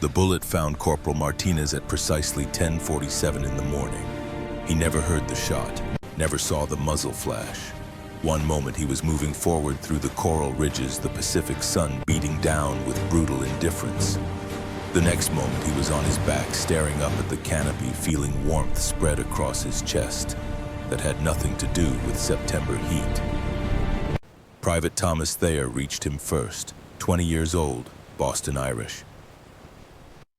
The bullet found Corporal Martinez at precisely 10:47 in the morning. He never heard the shot, never saw the muzzle flash. One moment he was moving forward through the coral ridges, the Pacific sun beating down with brutal indifference. The next moment he was on his back, staring up at the canopy, feeling warmth spread across his chest that had nothing to do with September heat. Private Thomas Thayer reached him first, 20 years old, Boston Irish.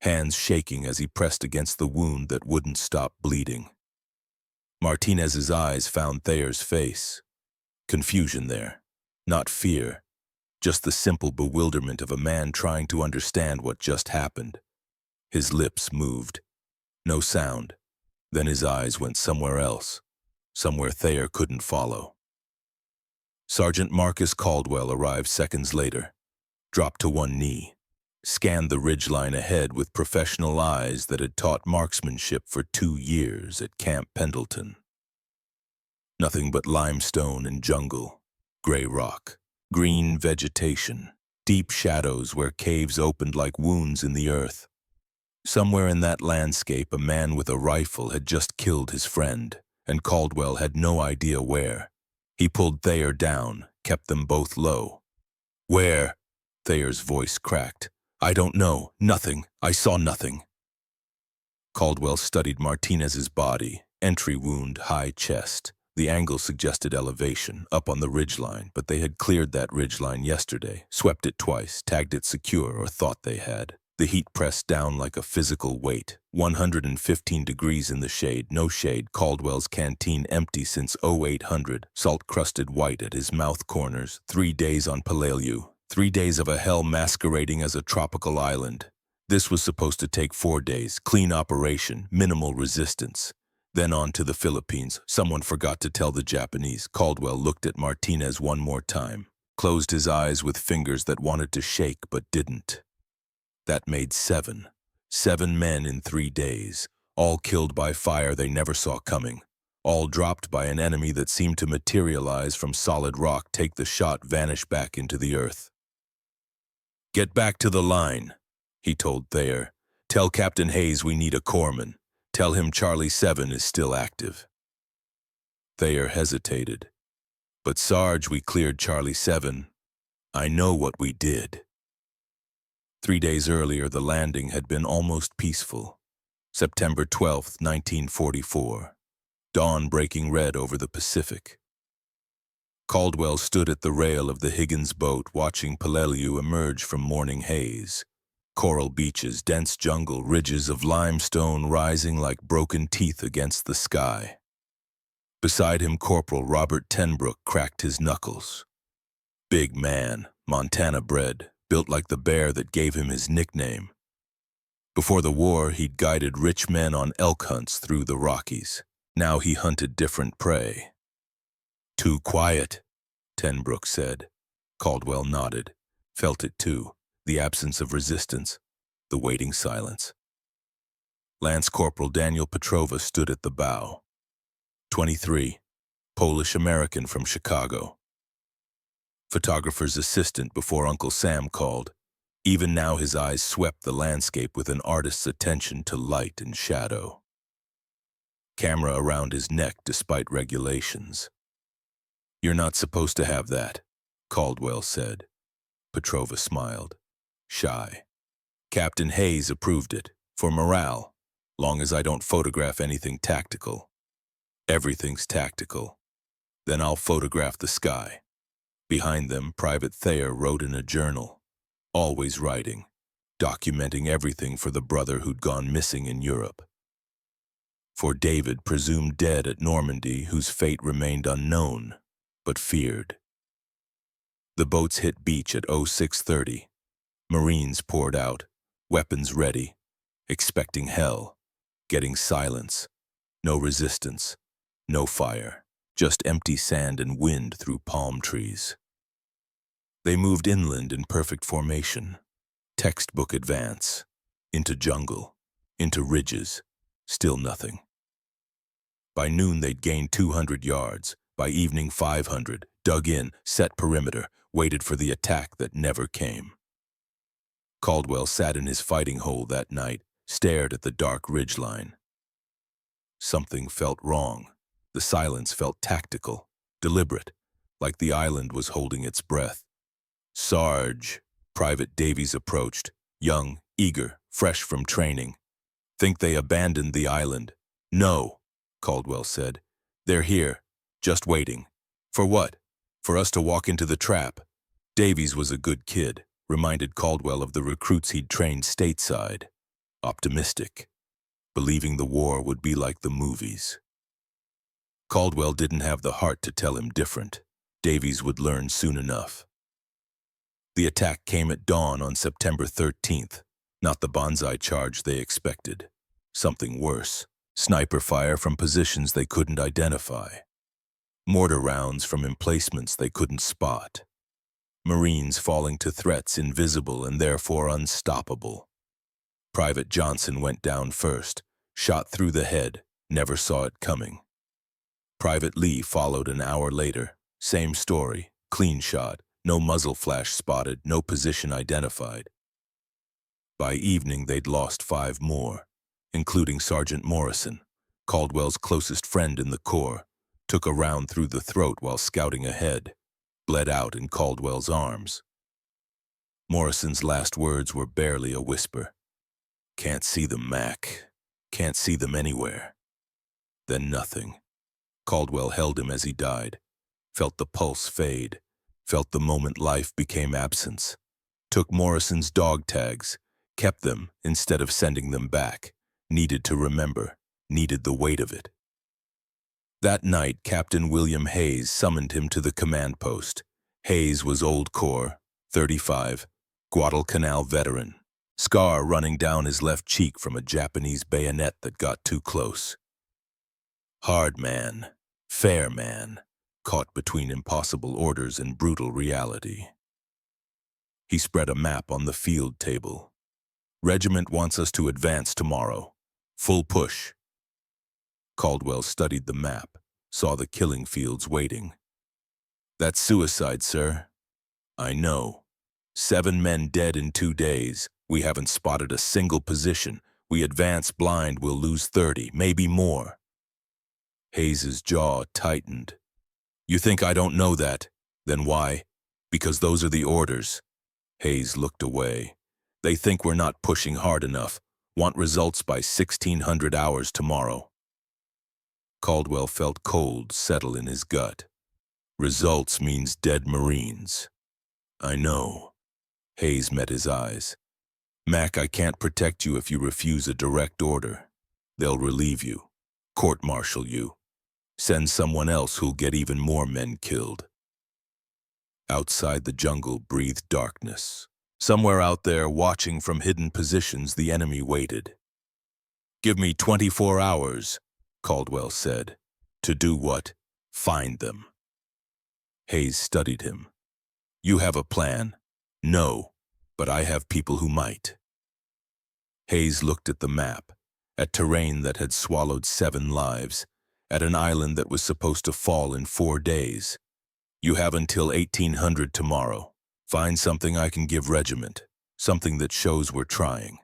Hands shaking as he pressed against the wound that wouldn't stop bleeding. Martinez's eyes found Thayer's face. Confusion there, not fear, just the simple bewilderment of a man trying to understand what just happened. His lips moved. No sound. Then his eyes went somewhere else, somewhere Thayer couldn't follow. Sergeant Marcus Caldwell arrived seconds later, dropped to one knee, scanned the ridgeline ahead with professional eyes that had taught marksmanship for 2 years at Camp Pendleton. Nothing but limestone and jungle, gray rock, green vegetation, deep shadows where caves opened like wounds in the earth. Somewhere in that landscape, a man with a rifle had just killed his friend, and Caldwell had no idea where. He pulled Thayer down, kept them both low. "Where?" Thayer's voice cracked. "I don't know. Nothing. I saw nothing." Caldwell studied Martinez's body, entry wound, high chest. The angle suggested elevation, up on the ridgeline, but they had cleared that ridgeline yesterday, swept it twice, tagged it secure, or thought they had. The heat pressed down like a physical weight. 115 degrees in the shade, no shade, Caldwell's canteen empty since 0800, salt-crusted white at his mouth corners. 3 days on Peleliu, 3 days of a hell masquerading as a tropical island. This was supposed to take 4 days, clean operation, minimal resistance. Then on to the Philippines. Someone forgot to tell the Japanese. Caldwell looked at Martinez one more time, closed his eyes with fingers that wanted to shake but didn't. That made 7. 7 men in 3 days, all killed by fire they never saw coming, all dropped by an enemy that seemed to materialize from solid rock, take the shot, vanish back into the earth. "Get back to the line," he told Thayer. "Tell Captain Hayes we need a corpsman. Tell him Charlie 7 is still active." Thayer hesitated. "But Sarge, we cleared Charlie 7. I know what we did." 3 days earlier, the landing had been almost peaceful. September 12, 1944. Dawn breaking red over the Pacific. Caldwell stood at the rail of the Higgins boat, watching Peleliu emerge from morning haze. Coral beaches, dense jungle, ridges of limestone rising like broken teeth against the sky. Beside him, Corporal Robert Tenbrook cracked his knuckles. Big man, Montana bred, built like the bear that gave him his nickname. Before the war, he'd guided rich men on elk hunts through the Rockies. Now he hunted different prey. "Too quiet," Tenbrook said. Caldwell nodded, felt it too. The absence of resistance, the waiting silence. Lance Corporal Daniel Petrova stood at the bow. 23, Polish-American from Chicago. Photographer's assistant before Uncle Sam called. Even now his eyes swept the landscape with an artist's attention to light and shadow. Camera around his neck despite regulations. "You're not supposed to have that," Caldwell said. Petrova smiled. Shy. "Captain Hayes approved it, for morale, long as I don't photograph anything tactical." "Everything's tactical." "Then I'll photograph the sky." Behind them, Private Thayer wrote in a journal, always writing, documenting everything for the brother who'd gone missing in Europe. For David, presumed dead at Normandy, whose fate remained unknown, but feared. The boats hit beach at 0630. Marines poured out, weapons ready, expecting hell, getting silence, no resistance, no fire, just empty sand and wind through palm trees. They moved inland in perfect formation, textbook advance, into jungle, into ridges, still nothing. By noon they'd gained 200 yards, by evening 500, dug in, set perimeter, waited for the attack that never came. Caldwell sat in his fighting hole that night, stared at the dark ridgeline. Something felt wrong. The silence felt tactical, deliberate, like the island was holding its breath. Sarge, Private Davies approached, young, eager, fresh from training. Think they abandoned the island? No, Caldwell said. They're here, just waiting. For what? For us to walk into the trap. Davies was a good kid, reminded Caldwell of the recruits he'd trained stateside. Optimistic, believing the war would be like the movies. Caldwell didn't have the heart to tell him different. Davies would learn soon enough. The attack came at dawn on September 13th, not the bonsai charge they expected. Something worse, sniper fire from positions they couldn't identify. Mortar rounds from emplacements they couldn't spot. Marines falling to threats invisible and therefore unstoppable. Private Johnson went down first, shot through the head, never saw it coming. Private Lee followed an hour later, same story, clean shot, no muzzle flash spotted, no position identified. By evening they'd lost 5 more, including Sergeant Morrison, Caldwell's closest friend in the Corps, took a round through the throat while scouting ahead, bled out in Caldwell's arms. Morrison's last words were barely a whisper. Can't see them, Mac. Can't see them anywhere. Then nothing. Caldwell held him as he died, felt the pulse fade, felt the moment life became absence, took Morrison's dog tags, kept them instead of sending them back, needed to remember, needed the weight of it. That night, Captain William Hayes summoned him to the command post. Hayes was Old Corps, 35, Guadalcanal veteran, scar running down his left cheek from a Japanese bayonet that got too close. Hard man, fair man, caught between impossible orders and brutal reality. He spread a map on the field table. Regiment wants us to advance tomorrow. Full push. Caldwell studied the map, saw the killing fields waiting. That's suicide, sir. I know. 7 men dead in 2 days. We haven't spotted a single position. We advance blind, we'll lose 30, maybe more. Hayes's jaw tightened. You think I don't know that? Then why? Because those are the orders. Hayes looked away. They think we're not pushing hard enough. Want results by 1600 hours tomorrow. Caldwell felt cold settle in his gut. Results means dead Marines. I know. Hayes met his eyes. Mac, I can't protect you if you refuse a direct order. They'll relieve you, court-martial you, send someone else who'll get even more men killed. Outside the jungle breathed darkness. Somewhere out there, watching from hidden positions, the enemy waited. Give me 24 hours, Caldwell said. To do what? Find them. Hayes studied him. You have a plan? No, but I have people who might. Hayes looked at the map, at terrain that had swallowed 7 lives, at an island that was supposed to fall in 4 days. You have until 1800 tomorrow. Find something I can give regiment, something that shows we're trying.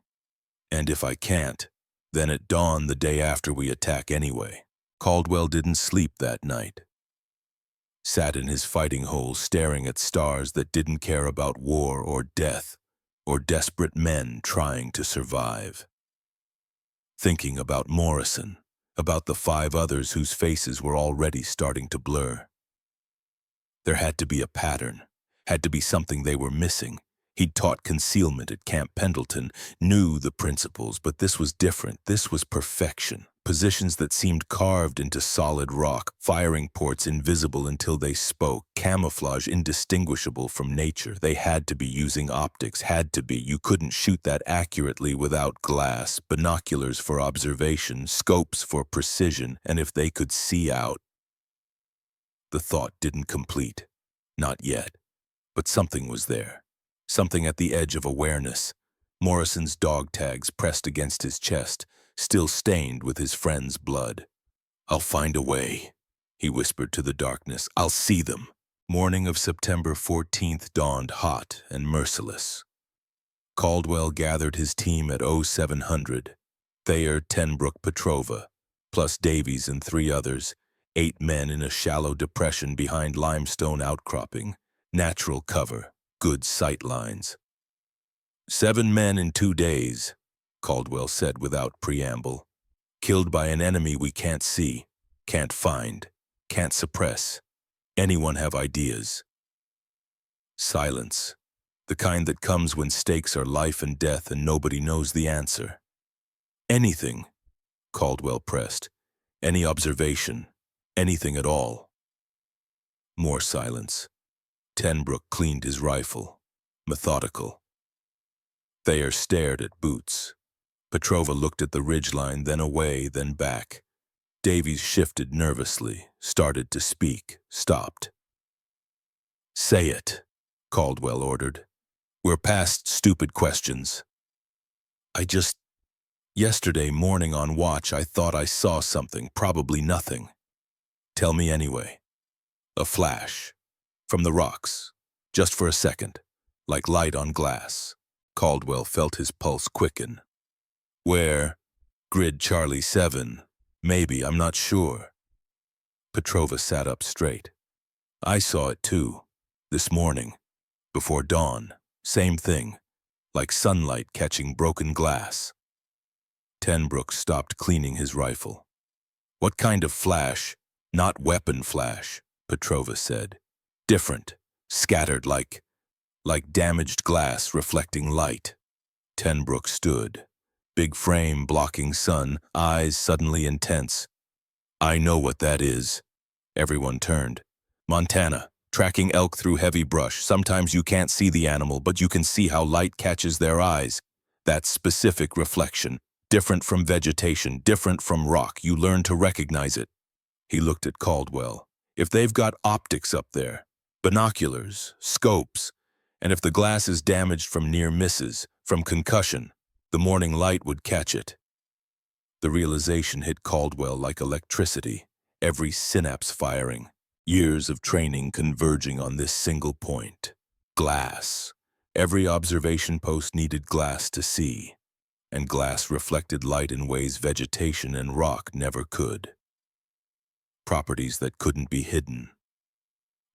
And if I can't, then at dawn the day after we attack anyway. Caldwell didn't sleep that night. Sat in his fighting hole staring at stars that didn't care about war or death, or desperate men trying to survive. Thinking about Morrison, about the 5 others whose faces were already starting to blur. There had to be a pattern, had to be something they were missing. He'd taught concealment at Camp Pendleton, knew the principles, but this was different. This was perfection. Positions that seemed carved into solid rock, firing ports invisible until they spoke, camouflage indistinguishable from nature. They had to be using optics, had to be. You couldn't shoot that accurately without glass, binoculars for observation, scopes for precision, and if they could see out. The thought didn't complete. Not yet. But something was there. Something at the edge of awareness. Morrison's dog tags pressed against his chest, still stained with his friend's blood. I'll find a way, he whispered to the darkness. I'll see them. Morning of September 14th dawned hot and merciless. Caldwell gathered his team at 0700. Thayer, Tenbrook, Petrova, plus Davies and 3 others, 8 men in a shallow depression behind limestone outcropping, natural cover, good sight lines. 7 men in 2 days, Caldwell said without preamble. Killed by an enemy we can't see, can't find, can't suppress. Anyone have ideas? Silence. The kind that comes when stakes are life and death and nobody knows the answer. Anything, Caldwell pressed. Any observation, anything at all. More silence. Tenbrook cleaned his rifle. Methodical. Thayer stared at Boots. Petrova looked at the ridgeline, then away, then back. Davies shifted nervously, started to speak, stopped. "Say it," Caldwell ordered. "We're past stupid questions." Yesterday morning on watch, I thought I saw something, probably nothing." "Tell me anyway." "A flash. From the rocks. Just for a second. Like light on glass." Caldwell felt his pulse quicken. "Where?" "Grid Charlie 7. Maybe, I'm not sure." Petrova sat up straight. "I saw it too. This morning. Before dawn. Same thing. Like sunlight catching broken glass." Tenbrook stopped cleaning his rifle. "What kind of flash?" "Not weapon flash," Petrova said. "Different. Scattered like damaged glass reflecting light." Tenbrook stood. Big frame blocking sun, eyes suddenly intense. "I know what that is." Everyone turned. "Montana. Tracking elk through heavy brush. Sometimes you can't see the animal, but you can see how light catches their eyes. That specific reflection. Different from vegetation, different from rock. You learn to recognize it." He looked at Caldwell. "If they've got optics up there, binoculars, scopes, and if the glass is damaged from near misses, from concussion, the morning light would catch it." The realization hit Caldwell like electricity, every synapse firing, years of training converging on this single point. Glass. Every observation post needed glass to see, and glass reflected light in ways vegetation and rock never could. Properties that couldn't be hidden.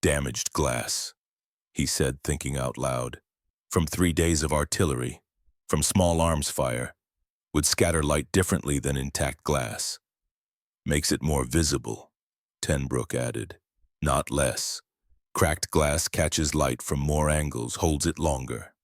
"Damaged glass," he said, thinking out loud. "From 3 days of artillery, from small arms fire, would scatter light differently than intact glass. Makes it more visible," Tenbrook added. "Not less. Cracked glass catches light from more angles, holds it longer."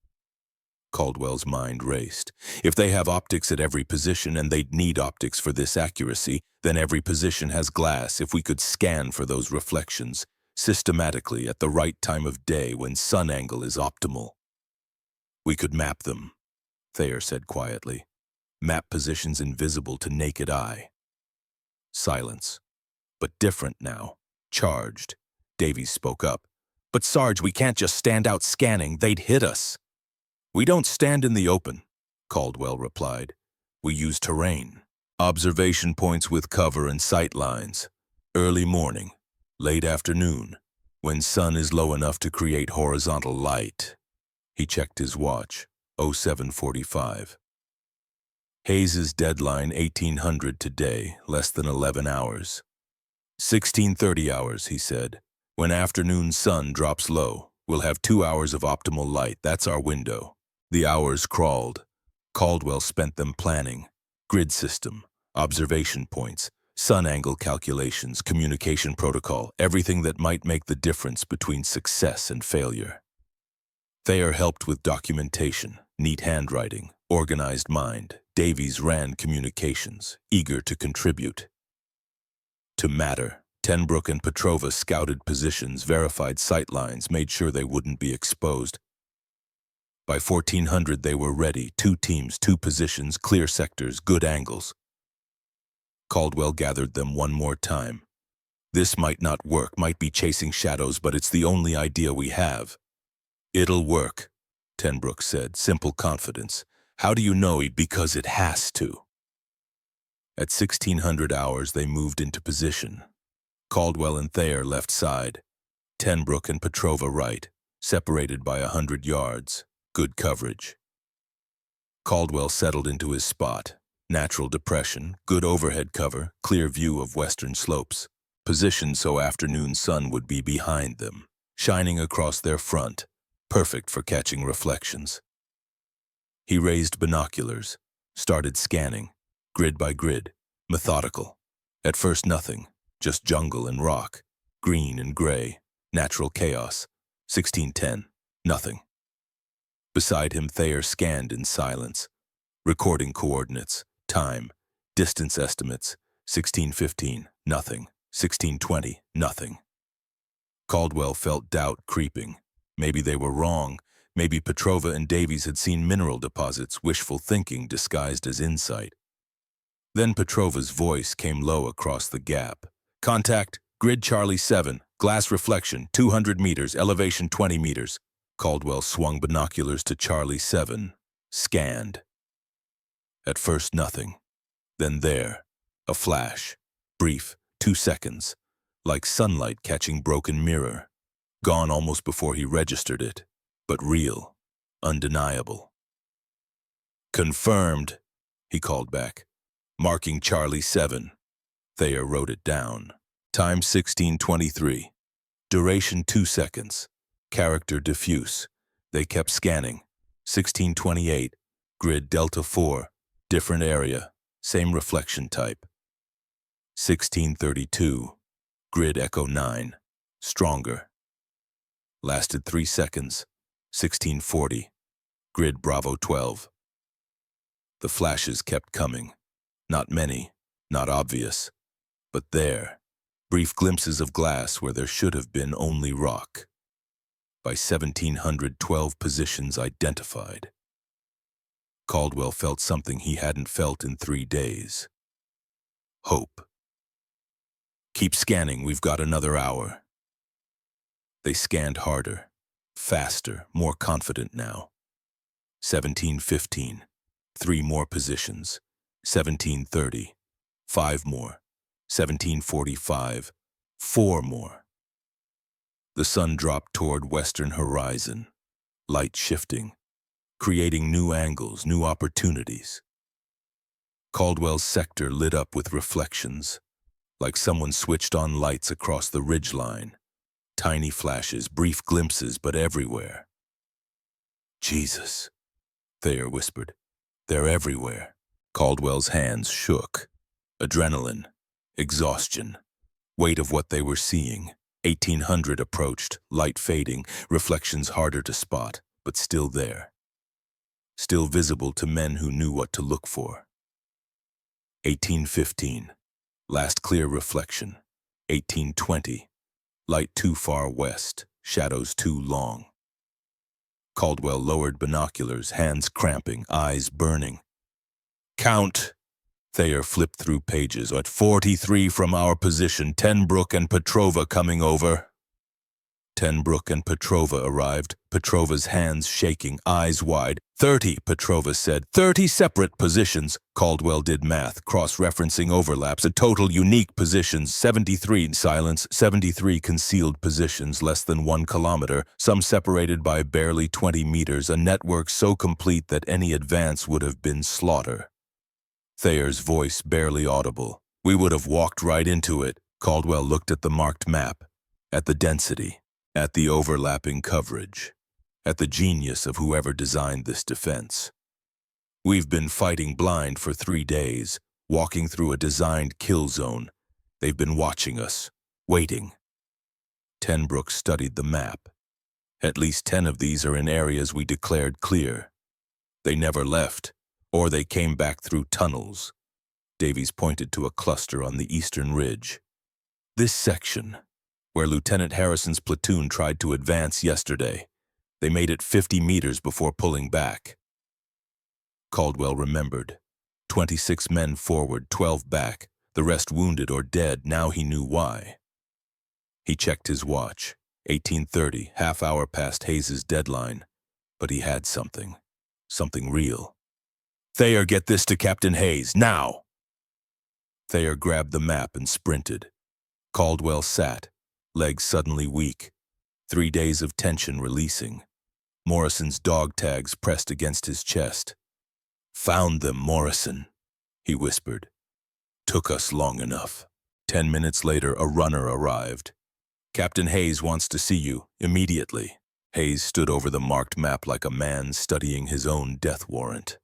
Caldwell's mind raced. If they have optics at every position, and they'd need optics for this accuracy, then every position has glass. If we could scan for those reflections, systematically at the right time of day when sun angle is optimal. "We could map them," Thayer said quietly. "Map positions invisible to naked eye." Silence. But different now. Charged. Davies spoke up. "But Sarge, we can't just stand out scanning. They'd hit us." "We don't stand in the open," Caldwell replied. "We use terrain. Observation points with cover and sight lines. Early morning, late afternoon, when sun is low enough to create horizontal light." He checked his watch. 0745. Hayes's deadline 1800 today, less than 11 hours. 1630 hours, he said. "When afternoon sun drops low, we'll have 2 hours of optimal light. That's our window." The hours crawled. Caldwell spent them planning. Grid system, observation points, sun angle calculations, communication protocol, everything that might make the difference between success and failure. Thayer helped with documentation, neat handwriting, organized mind. Davies ran communications, eager to contribute. To matter, Tenbrook and Petrova scouted positions, verified sight lines, made sure they wouldn't be exposed. By 1400 they were ready, 2 teams, 2 positions, clear sectors, good angles. Caldwell gathered them one more time. "This might not work, might be chasing shadows, but it's the only idea we have." "It'll work," Tenbrook said, simple confidence. "How do you know?" "Because it has to." At 1600 hours they moved into position. Caldwell and Thayer left side. Tenbrook and Petrova right, separated by 100 yards. Good coverage. Caldwell settled into his spot. Natural depression, good overhead cover, clear view of western slopes. Positioned so afternoon sun would be behind them, shining across their front, perfect for catching reflections. He raised binoculars, started scanning, grid by grid, methodical. At first nothing, just jungle and rock, green and gray, natural chaos. 1610, nothing. Beside him, Thayer scanned in silence, recording coordinates, time, distance estimates. 1615, nothing. 1620, nothing. Caldwell felt doubt creeping. Maybe they were wrong. Maybe Petrova and Davies had seen mineral deposits, wishful thinking disguised as insight. Then Petrova's voice came low across the gap. Contact, grid Charlie 7, glass reflection, 200 meters, elevation 20 meters. Caldwell swung binoculars to Charlie 7, scanned. At first nothing. Then there, a flash, brief, 2 seconds, like sunlight catching broken mirror. Gone almost before he registered it, but real, undeniable. Confirmed, he called back, marking Charlie 7. Thayer wrote it down. Time 1623. Duration 2 seconds. Character diffuse. They kept scanning. 1628. Grid Delta 4. Different area. Same reflection type. 1632. Grid Echo 9. Stronger. Lasted 3 seconds. 1640. Grid Bravo 12. The flashes kept coming. Not many, not obvious. But there, brief glimpses of glass where there should have been only rock. By 1712 positions identified. Caldwell felt something he hadn't felt in 3 days. Hope. Keep scanning, we've got another hour. They scanned harder, faster, more confident now. 1715, 3 more positions. 1730, 5 more. 1745, 4 more. The sun dropped toward western horizon, light shifting, creating new angles, new opportunities. Caldwell's sector lit up with reflections, like someone switched on lights across the ridgeline. Tiny flashes, brief glimpses, but everywhere. Jesus, Thayer whispered. They're everywhere. Caldwell's hands shook. Adrenaline, exhaustion, weight of what they were seeing. 1800 approached, light fading, reflections harder to spot, but still there. Still visible to men who knew what to look for. 1815, last clear reflection. 1820, light too far west, shadows too long. Caldwell lowered binoculars, hands cramping, eyes burning. Count! Thayer flipped through pages. At 43 from our position, Tenbrook and Petrova coming over. Tenbrook and Petrova arrived, Petrova's hands shaking, eyes wide. 30, Petrova said. 30 separate positions. Caldwell did math, cross-referencing overlaps, a total unique positions, 73 in silence, 73 concealed positions, less than 1 kilometer, some separated by barely 20 meters, a network so complete that any advance would have been slaughter. Thayer's voice barely audible. We would have walked right into it. Caldwell looked at the marked map, at the density, at the overlapping coverage, at the genius of whoever designed this defense. We've been fighting blind for 3 days, walking through a designed kill zone. They've been watching us, waiting. Tenbrook studied the map. At least 10 of these are in areas we declared clear. They never left, or they came back through tunnels. Davies pointed to a cluster on the eastern ridge. This section, where Lieutenant Harrison's platoon tried to advance yesterday, they made it 50 meters before pulling back. Caldwell remembered. 26 men forward, 12 back, the rest wounded or dead. Now he knew why. He checked his watch. 1830, half hour past Hayes's deadline. But he had something. Something real. Thayer, get this to Captain Hayes, now! Thayer grabbed the map and sprinted. Caldwell sat, legs suddenly weak. 3 days of tension releasing. Morrison's dog tags pressed against his chest. Found them, Morrison, he whispered. Took us long enough. 10 minutes later, a runner arrived. Captain Hayes wants to see you, immediately. Hayes stood over the marked map like a man studying his own death warrant.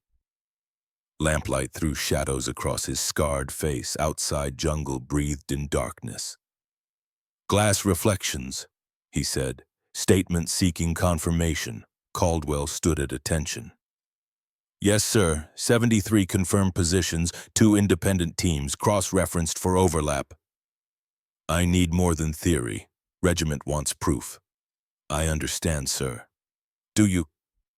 Lamplight threw shadows across his scarred face. Outside jungle breathed in darkness. Glass reflections, he said. Statement seeking confirmation. Caldwell stood at attention. Yes, sir. 73 confirmed positions, 2 independent teams, cross-referenced for overlap. I need more than theory. Regiment wants proof. I understand, sir. Do you?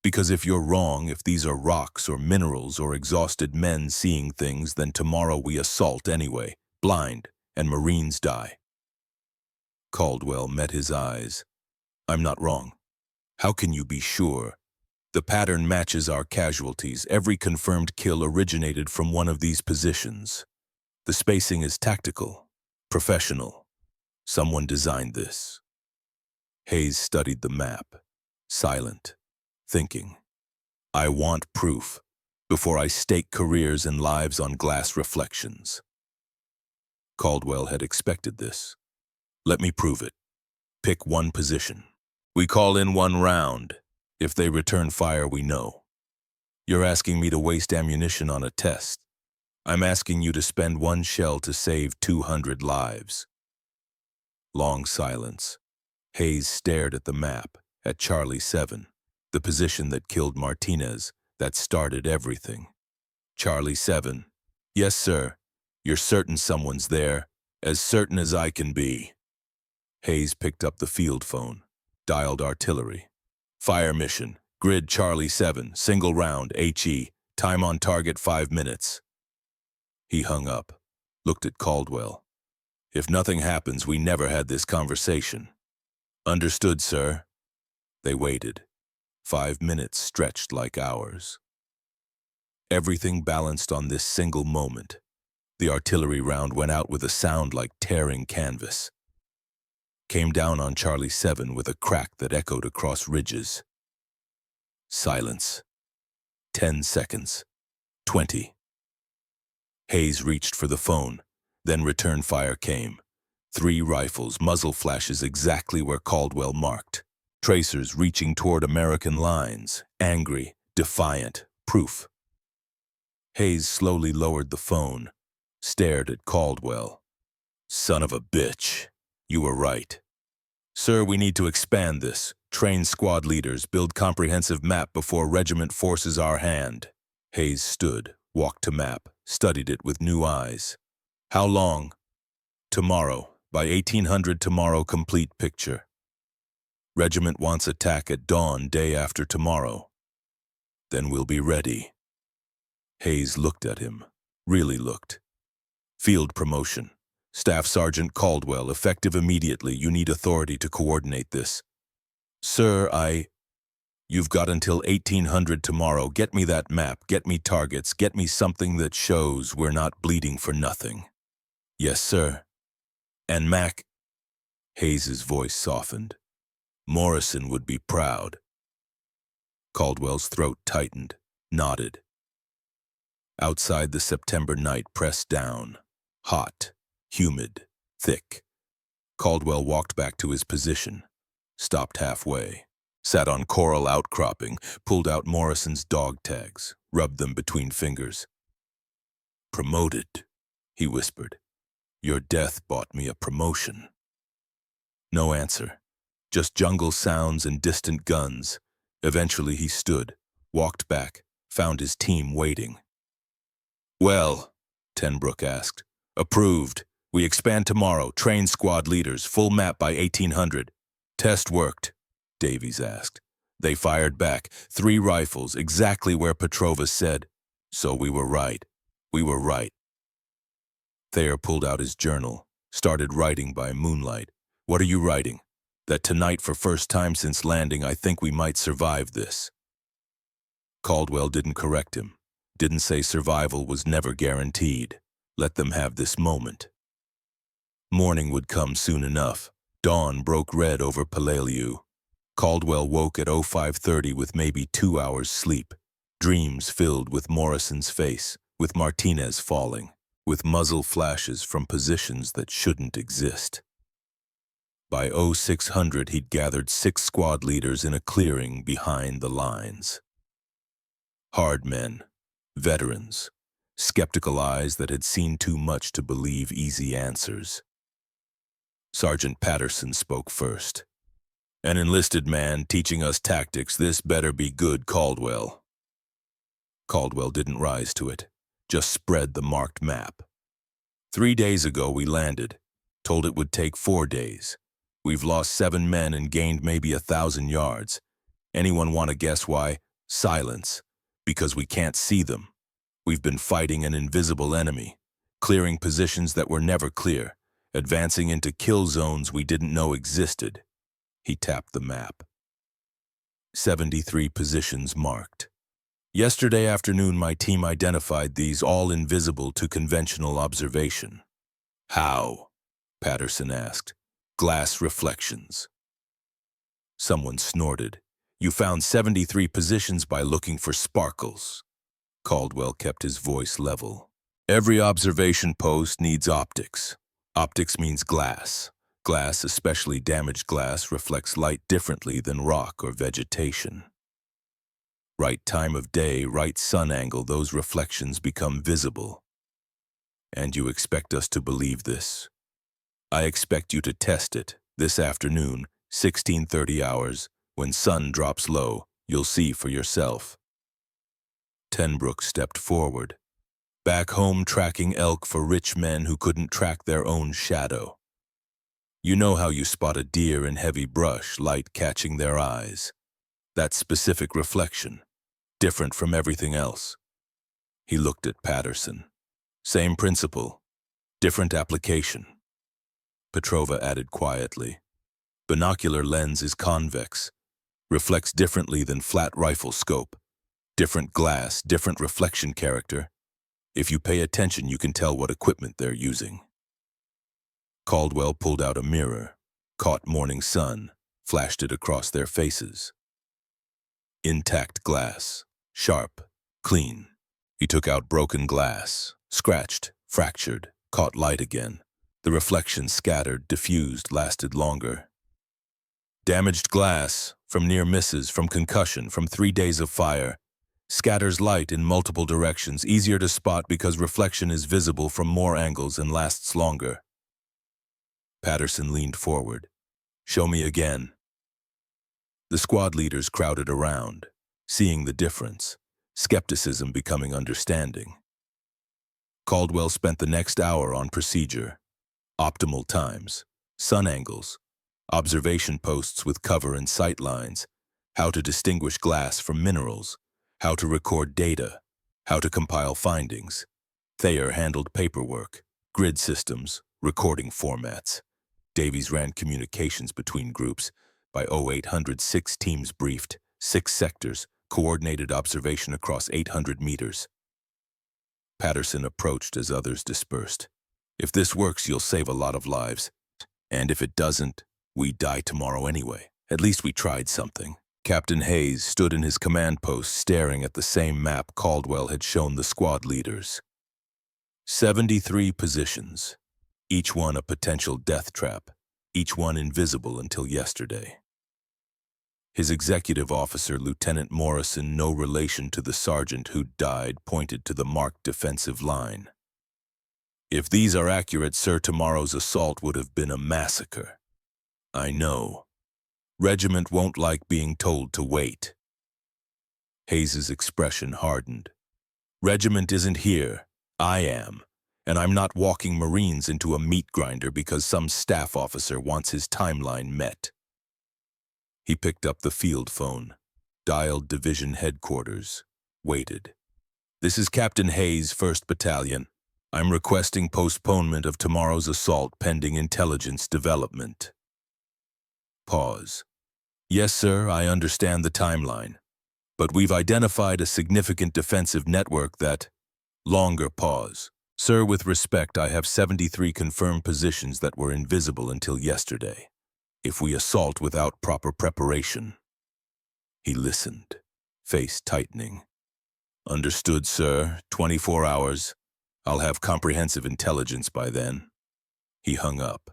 Because if you're wrong, if these are rocks or minerals or exhausted men seeing things, then tomorrow we assault anyway, blind, and Marines die. Caldwell met his eyes. I'm not wrong. How can you be sure? The pattern matches our casualties. Every confirmed kill originated from one of these positions. The spacing is tactical, professional. Someone designed this. Hayes studied the map, silent, thinking. I want proof before I stake careers and lives on glass reflections. Caldwell had expected this. Let me prove it. Pick one position. We call in one round. If they return fire, we know. You're asking me to waste ammunition on a test. I'm asking you to spend one shell to save 200 lives. Long silence. Hayes stared at the map, at Charlie 7, the position that killed Martinez, that started everything. Charlie 7. Yes, sir. You're certain someone's there, as certain as I can be. Hayes picked up the field phone, dialed artillery. Fire mission, grid Charlie 7, single round, HE, time on target 5 minutes. He hung up, looked at Caldwell. If nothing happens, we never had this conversation. Understood, sir. They waited. 5 minutes stretched like hours. Everything balanced on this single moment. The artillery round went out with a sound like tearing canvas. Came down on Charlie 7 with a crack that echoed across ridges. Silence. 10 seconds. 20. Hayes reached for the phone, then return fire came. 3 rifles, muzzle flashes exactly where Caldwell marked. Tracers reaching toward American lines, angry, defiant, proof. Hayes slowly lowered the phone, stared at Caldwell. Son of a bitch. You were right. Sir, we need to expand this. Train squad leaders, build comprehensive map before regiment forces our hand. Hayes stood, walked to map, studied it with new eyes. How long? Tomorrow. By 1800 tomorrow, complete picture. Regiment wants attack at dawn day after tomorrow. Then we'll be ready. Hayes looked at him, really looked. Field promotion. Staff Sergeant Caldwell, effective immediately. You need authority to coordinate this. Sir, You've got until 1800 tomorrow. Get me that map, get me targets, get me something that shows we're not bleeding for nothing. Yes, sir. And Mac? Hayes's voice softened. Morrison would be proud. Caldwell's throat tightened, nodded. Outside, the September night pressed down. Hot, humid, thick. Caldwell walked back to his position, stopped halfway, sat on coral outcropping, pulled out Morrison's dog tags, rubbed them between fingers. Promoted, he whispered. Your death bought me a promotion. No answer, just jungle sounds and distant guns. Eventually he stood, walked back, found his team waiting. Well, Tenbrook asked. Approved. We expand tomorrow, train squad leaders, full map by 1800. Test worked, Davies asked. They fired back, 3 rifles, exactly where Petrova said. So we were right. We were right. Thayer pulled out his journal, started writing by moonlight. What are you writing? That tonight, for first time since landing, I think we might survive this. Caldwell didn't correct him, didn't say survival was never guaranteed. Let them have this moment. Morning would come soon enough. Dawn broke red over Palaliu. Caldwell woke at 05:30 with maybe 2 hours sleep. Dreams filled with Morrison's face, with Martinez falling, with muzzle flashes from positions that shouldn't exist. By 0600, he'd gathered 6 squad leaders in a clearing behind the lines. Hard men, veterans, skeptical eyes that had seen too much to believe easy answers. Sergeant Patterson spoke first. "An enlisted man teaching us tactics, this better be good, Caldwell." Caldwell didn't rise to it, just spread the marked map. "3 days ago we landed, told it would take 4 days. We've lost 7 men and gained maybe 1,000 yards. Anyone want to guess why? Silence. Because we can't see them. We've been fighting an invisible enemy, clearing positions that were never clear, advancing into kill zones we didn't know existed." He tapped the map. 73 positions marked. "Yesterday afternoon my team identified these, all invisible to conventional observation." "How?" Patterson asked. "Glass reflections." Someone snorted. "You found 73 positions by looking for sparkles." Caldwell kept his voice level. "Every observation post needs optics. Optics means glass. Glass, especially damaged glass, reflects light differently than rock or vegetation. Right time of day, right sun angle, those reflections become visible. And you expect us to believe this? I expect you to test it this afternoon, 1630 hours. When sun drops low, you'll see for yourself." Tenbrook stepped forward. "Back home tracking elk for rich men who couldn't track their own shadow. You know how you spot a deer in heavy brush, light catching their eyes. That specific reflection, different from everything else." He looked at Patterson. "Same principle, different application." Petrova added quietly, "Binocular lens is convex, reflects differently than flat rifle scope. Different glass, different reflection character. If you pay attention, you can tell what equipment they're using." Caldwell pulled out a mirror, caught morning sun, flashed it across their faces. Intact glass, sharp, clean. He took out broken glass, scratched, fractured, caught light again. The reflection scattered, diffused, lasted longer. Damaged glass, from near misses, from concussion, from 3 days of fire, scatters light in multiple directions, easier to spot because reflection is visible from more angles and lasts longer. Patterson leaned forward. "Show me again." The squad leaders crowded around, seeing the difference, skepticism becoming understanding. Caldwell spent the next hour on procedure, optimal times, sun angles, observation posts with cover and sight lines, how to distinguish glass from minerals, how to record data, how to compile findings. Thayer handled paperwork, grid systems, recording formats. Davies ran communications between groups. By 0800, 6 teams briefed, 6 sectors, coordinated observation across 800 meters. Patterson approached as others dispersed. "If this works, you'll save a lot of lives. And if it doesn't, we die tomorrow anyway. At least we tried something." Captain Hayes stood in his command post staring at the same map Caldwell had shown the squad leaders. 73 positions, each one a potential death trap, each one invisible until yesterday. His executive officer, Lieutenant Morrison, no relation to the sergeant who died, pointed to the marked defensive line. "If these are accurate, sir, tomorrow's assault would have been a massacre." "I know. Regiment won't like being told to wait." Hayes's expression hardened. "Regiment isn't here. I am. And I'm not walking Marines into a meat grinder because some staff officer wants his timeline met." He picked up the field phone, dialed division headquarters, waited. "This is Captain Hayes, 1st Battalion. I'm requesting postponement of tomorrow's assault pending intelligence development." Pause. "Yes, sir, I understand the timeline. But we've identified a significant defensive network that—" Longer pause. "Sir, with respect, I have 73 confirmed positions that were invisible until yesterday. If we assault without proper preparation—" He listened, face tightening. Understood, sir. 24 hours. I'll have comprehensive intelligence by then. He hung up,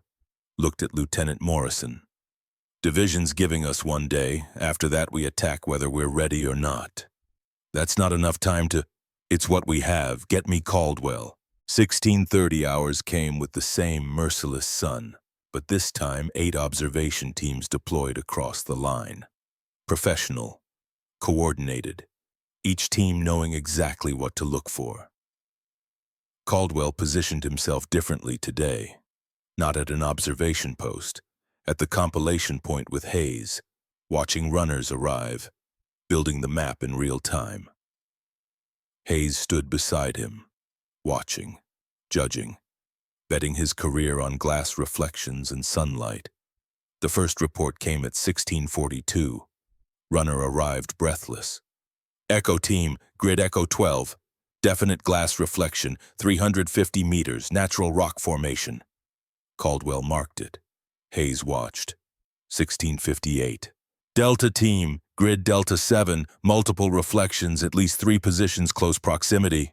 looked at Lieutenant Morrison. Division's giving us 1 day. After that, we attack whether we're ready or not. That's not enough time to... It's what we have. Get me Caldwell. 1630 hours came with the same merciless sun, but this time 8 observation teams deployed across the line. Professional, coordinated, each team knowing exactly what to look for. Caldwell positioned himself differently today, not at an observation post, at the compilation point with Hayes, watching runners arrive, building the map in real time. Hayes stood beside him, watching, judging, betting his career on glass reflections and sunlight. The first report came at 1642. Runner arrived breathless. Echo Team, Grid Echo 12. Definite glass reflection, 350 meters, natural rock formation. Caldwell marked it. Hayes watched. 1658. Delta Team, Grid Delta 7, multiple reflections, at least 3 positions close proximity.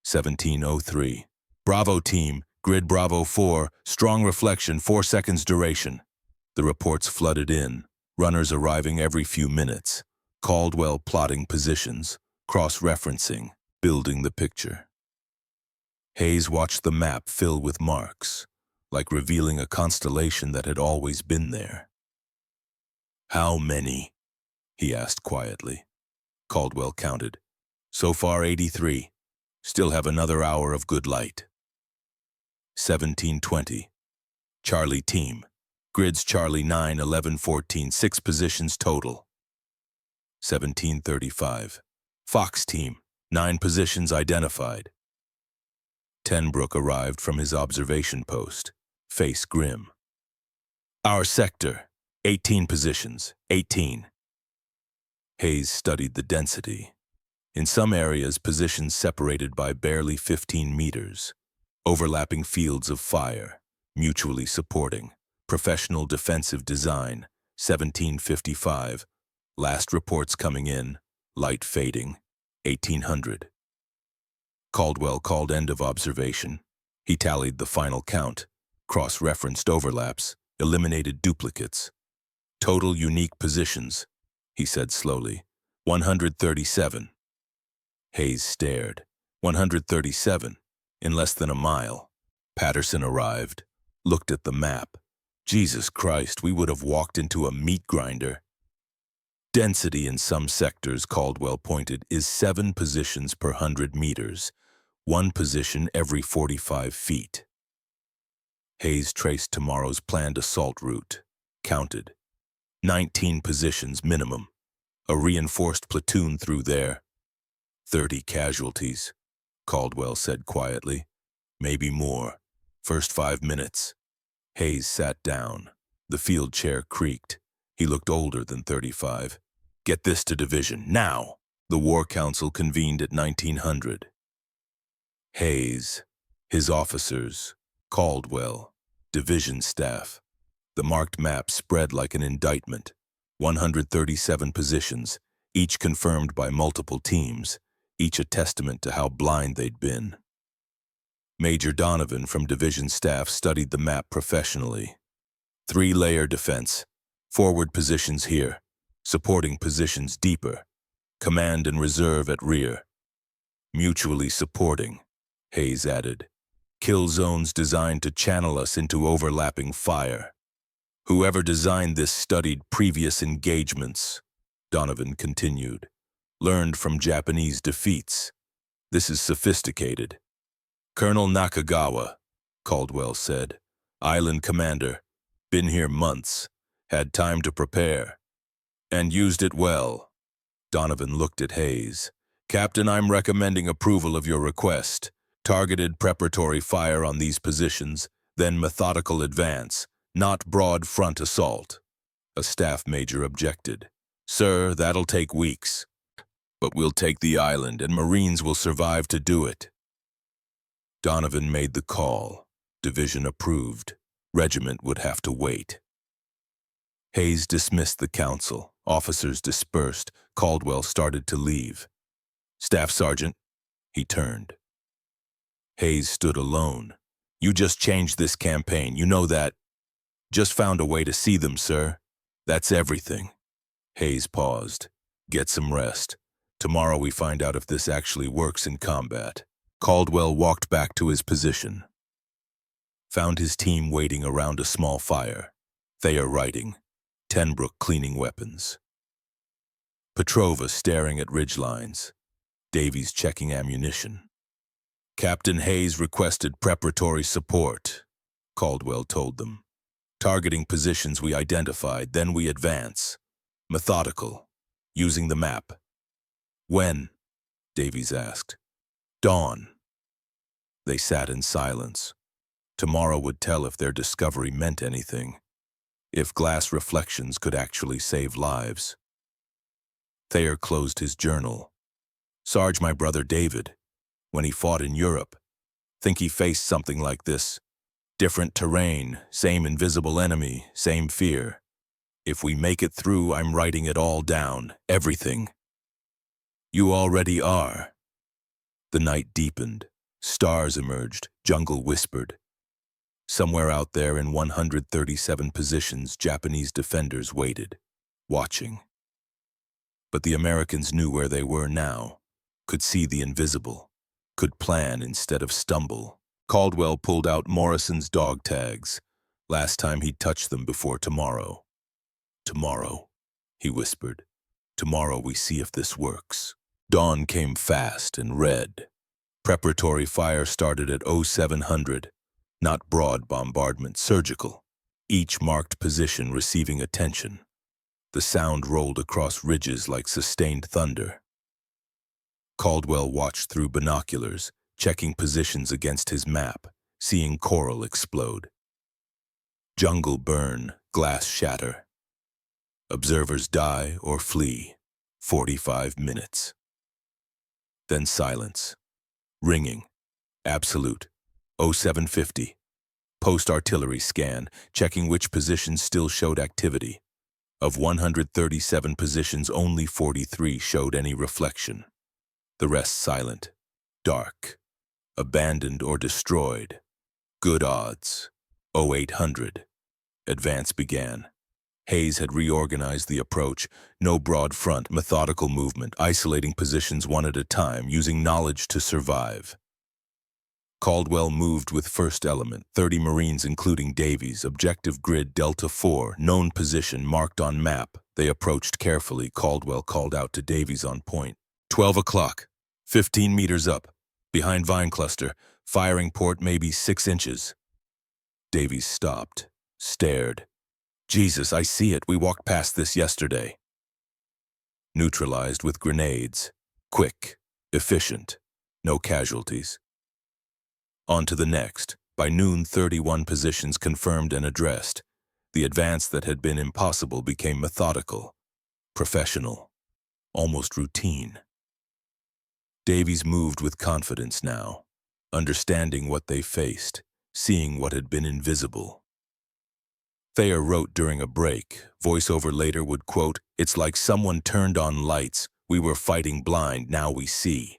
1703. Bravo Team, Grid Bravo 4, strong reflection, 4 seconds duration. The reports flooded in, runners arriving every few minutes. Caldwell plotting positions, cross-referencing, building the picture. Hayes watched the map fill with marks, like revealing a constellation that had always been there. How many? He asked quietly. Caldwell counted. So far 83. Still have another hour of good light. 1720. Charlie Team. Grids Charlie 9, 11, 14, 6 positions total. 1735. Fox Team. 9 positions identified. Tenbrook arrived from his observation post, face grim. Our sector. 18 positions. 18. Hayes studied the density. In some areas, positions separated by barely 15 meters. Overlapping fields of fire, mutually supporting. Professional defensive design, 1755. Last reports coming in, light fading, 1800. Caldwell called end of observation. He tallied the final count, cross-referenced overlaps, eliminated duplicates. Total unique positions, he said slowly, 137. Hayes stared. 137, in less than a mile. Patterson arrived, looked at the map. Jesus Christ, we would have walked into a meat grinder. Density in some sectors, Caldwell pointed, is 7 positions per 100 meters, 1 position every 45 feet. Hayes traced tomorrow's planned assault route, counted. 19 positions minimum. A reinforced platoon through there. 30 casualties, Caldwell said quietly. Maybe more. First 5 minutes. Hayes sat down. The field chair creaked. He looked older than 35. Get this to division, now! The War Council convened at 1900. Hayes, his officers, Caldwell, division staff. The marked map spread like an indictment. 137 positions, each confirmed by multiple teams, each a testament to how blind they'd been. Major Donovan from division staff studied the map professionally. 3-layer defense, forward positions here, supporting positions deeper, command and reserve at rear. Mutually supporting, Hayes added. Kill zones designed to channel us into overlapping fire. Whoever designed this studied previous engagements, Donovan continued. Learned from Japanese defeats. This is sophisticated. Colonel Nakagawa, Caldwell said. Island commander. Been here months. Had time to prepare. And used it well. Donovan looked at Hayes. Captain, I'm recommending approval of your request. Targeted preparatory fire on these positions, then methodical advance, not broad front assault. A staff major objected. Sir, that'll take weeks. But we'll take the island, and Marines will survive to do it. Donovan made the call. Division approved. Regiment would have to wait. Hayes dismissed the council. Officers dispersed. Caldwell started to leave. Staff Sergeant. He turned. Hayes stood alone. You just changed this campaign, you know that. Just found a way to see them, sir. That's everything. Hayes paused. Get some rest. Tomorrow we find out if this actually works in combat. Caldwell walked back to his position. Found his team waiting around a small fire. Thayer writing. Tenbrook cleaning weapons. Petrova staring at ridgelines. Davies checking ammunition. Captain Hayes requested preparatory support, Caldwell told them. Targeting positions we identified, then we advance. Methodical, using the map. When? Davies asked. Dawn. They sat in silence. Tomorrow would tell if their discovery meant anything, if glass reflections could actually save lives. Thayer closed his journal. Sarge, my brother David, when he fought in Europe, think he faced something like this. Different terrain, same invisible enemy, same fear. If we make it through, I'm writing it all down, everything. You already are. The night deepened. Stars emerged, jungle whispered. Somewhere out there in 137 positions, Japanese defenders waited, watching. But the Americans knew where they were now, could see the invisible, could plan instead of stumble. Caldwell pulled out Morrison's dog tags. Last time he'd touched them before tomorrow. Tomorrow, he whispered. Tomorrow we see if this works. Dawn came fast and red. Preparatory fire started at 0700. Not broad bombardment, surgical. Each marked position receiving attention. The sound rolled across ridges like sustained thunder. Caldwell watched through binoculars, checking positions against his map, seeing coral explode. Jungle burn, glass shatter. Observers die or flee. 45 minutes. Then silence. Ringing. Absolute. 0750. Post-artillery scan, checking which positions still showed activity. Of 137 positions, only 43 showed any reflection. The rest silent. Dark. Abandoned or destroyed. Good odds. 0800. Advance began. Hayes had reorganized the approach. No broad front, methodical movement, isolating positions one at a time, using knowledge to survive. Caldwell moved with first element, 30 Marines including Davies, objective grid Delta 4, known position marked on map. They approached carefully. Caldwell called out to Davies on point. 12 o'clock, 15 meters up, behind vine cluster, firing port maybe 6 inches. Davies stopped, stared. Jesus, I see it. We walked past this yesterday. Neutralized with grenades. Quick, efficient, no casualties. On to the next. By noon, 31 positions confirmed and addressed. The advance that had been impossible became methodical, professional, almost routine. Davies moved with confidence now, understanding what they faced, seeing what had been invisible. Thayer wrote during a break. Voiceover later would quote, "It's like someone turned on lights. We were fighting blind, now we see."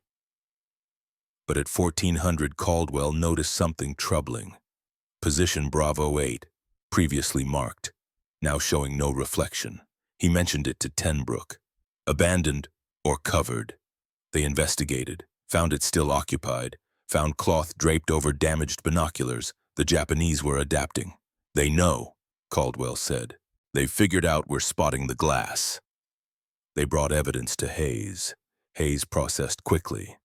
But at 1400, Caldwell noticed something troubling. Position Bravo 8, previously marked, now showing no reflection. He mentioned it to Tenbrook. Abandoned or covered. They investigated, found it still occupied, found cloth draped over damaged binoculars. The Japanese were adapting. They know, Caldwell said. They figured out we're spotting the glass. They brought evidence to Hayes. Hayes processed quickly.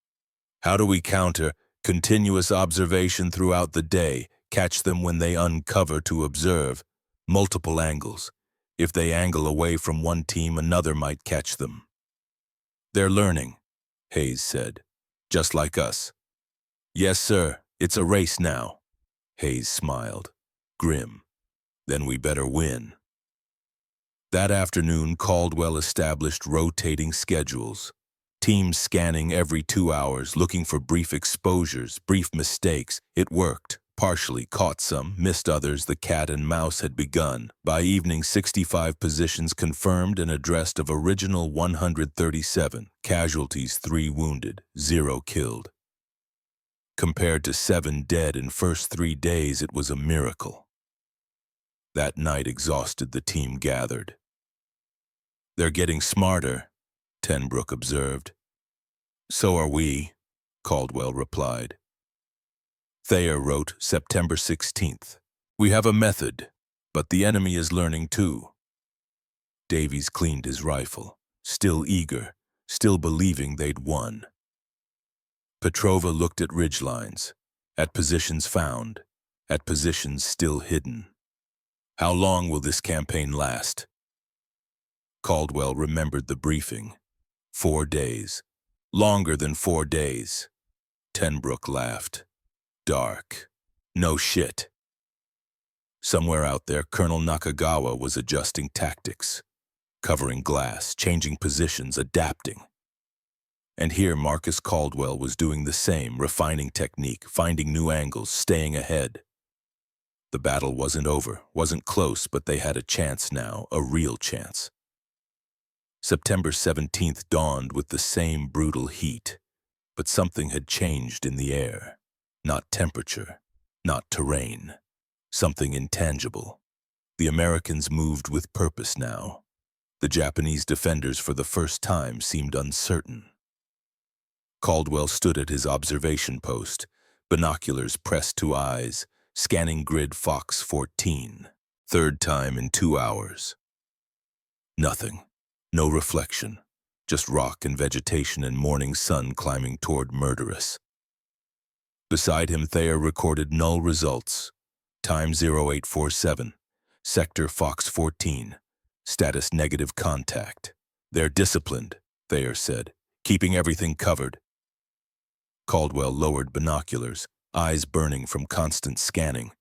How do we counter? Continuous observation throughout the day. Catch them when they uncover to observe. Multiple angles. If they angle away from one team, another might catch them. They're learning, Hayes said. Just like us. Yes, sir. It's a race now. Hayes smiled. Grim. Then we better win. That afternoon, Caldwell established rotating schedules. Teams scanning every 2 hours, looking for brief exposures, brief mistakes. It worked, partially, caught some, missed others. The cat and mouse had begun. By evening, 65 positions confirmed and addressed of original 137. Casualties 3 wounded, 0 killed. Compared to 7 dead in first 3 days, it was a miracle. That night, exhausted, the team gathered. "They're getting smarter," Tenbrook observed. "So are we," Caldwell replied. Thayer wrote September 16th. "We have a method, but the enemy is learning too." Davies cleaned his rifle, still eager, still believing they'd won. Petrova looked at ridgelines, at positions found, at positions still hidden. "How long will this campaign last?" Caldwell remembered the briefing. 4 days. Longer than 4 days. Tenbrook laughed. "Dark. No shit." Somewhere out there, Colonel Nakagawa was adjusting tactics, covering glass, changing positions, adapting. And here Marcus Caldwell was doing the same, refining technique, finding new angles, staying ahead. The battle wasn't over, wasn't close, but they had a chance now, a real chance. September 17th dawned with the same brutal heat, but something had changed in the air. Not temperature, not terrain, something intangible. The Americans moved with purpose now. The Japanese defenders for the first time seemed uncertain. Caldwell stood at his observation post, binoculars pressed to eyes, scanning grid Fox 14. Third time in 2 hours. Nothing. No reflection. Just rock and vegetation and morning sun climbing toward Murderous. Beside him, Thayer recorded null results. Time 0847. Sector Fox 14. Status negative contact. "They're disciplined," Thayer said, "keeping everything covered." Caldwell lowered binoculars, eyes burning from constant scanning.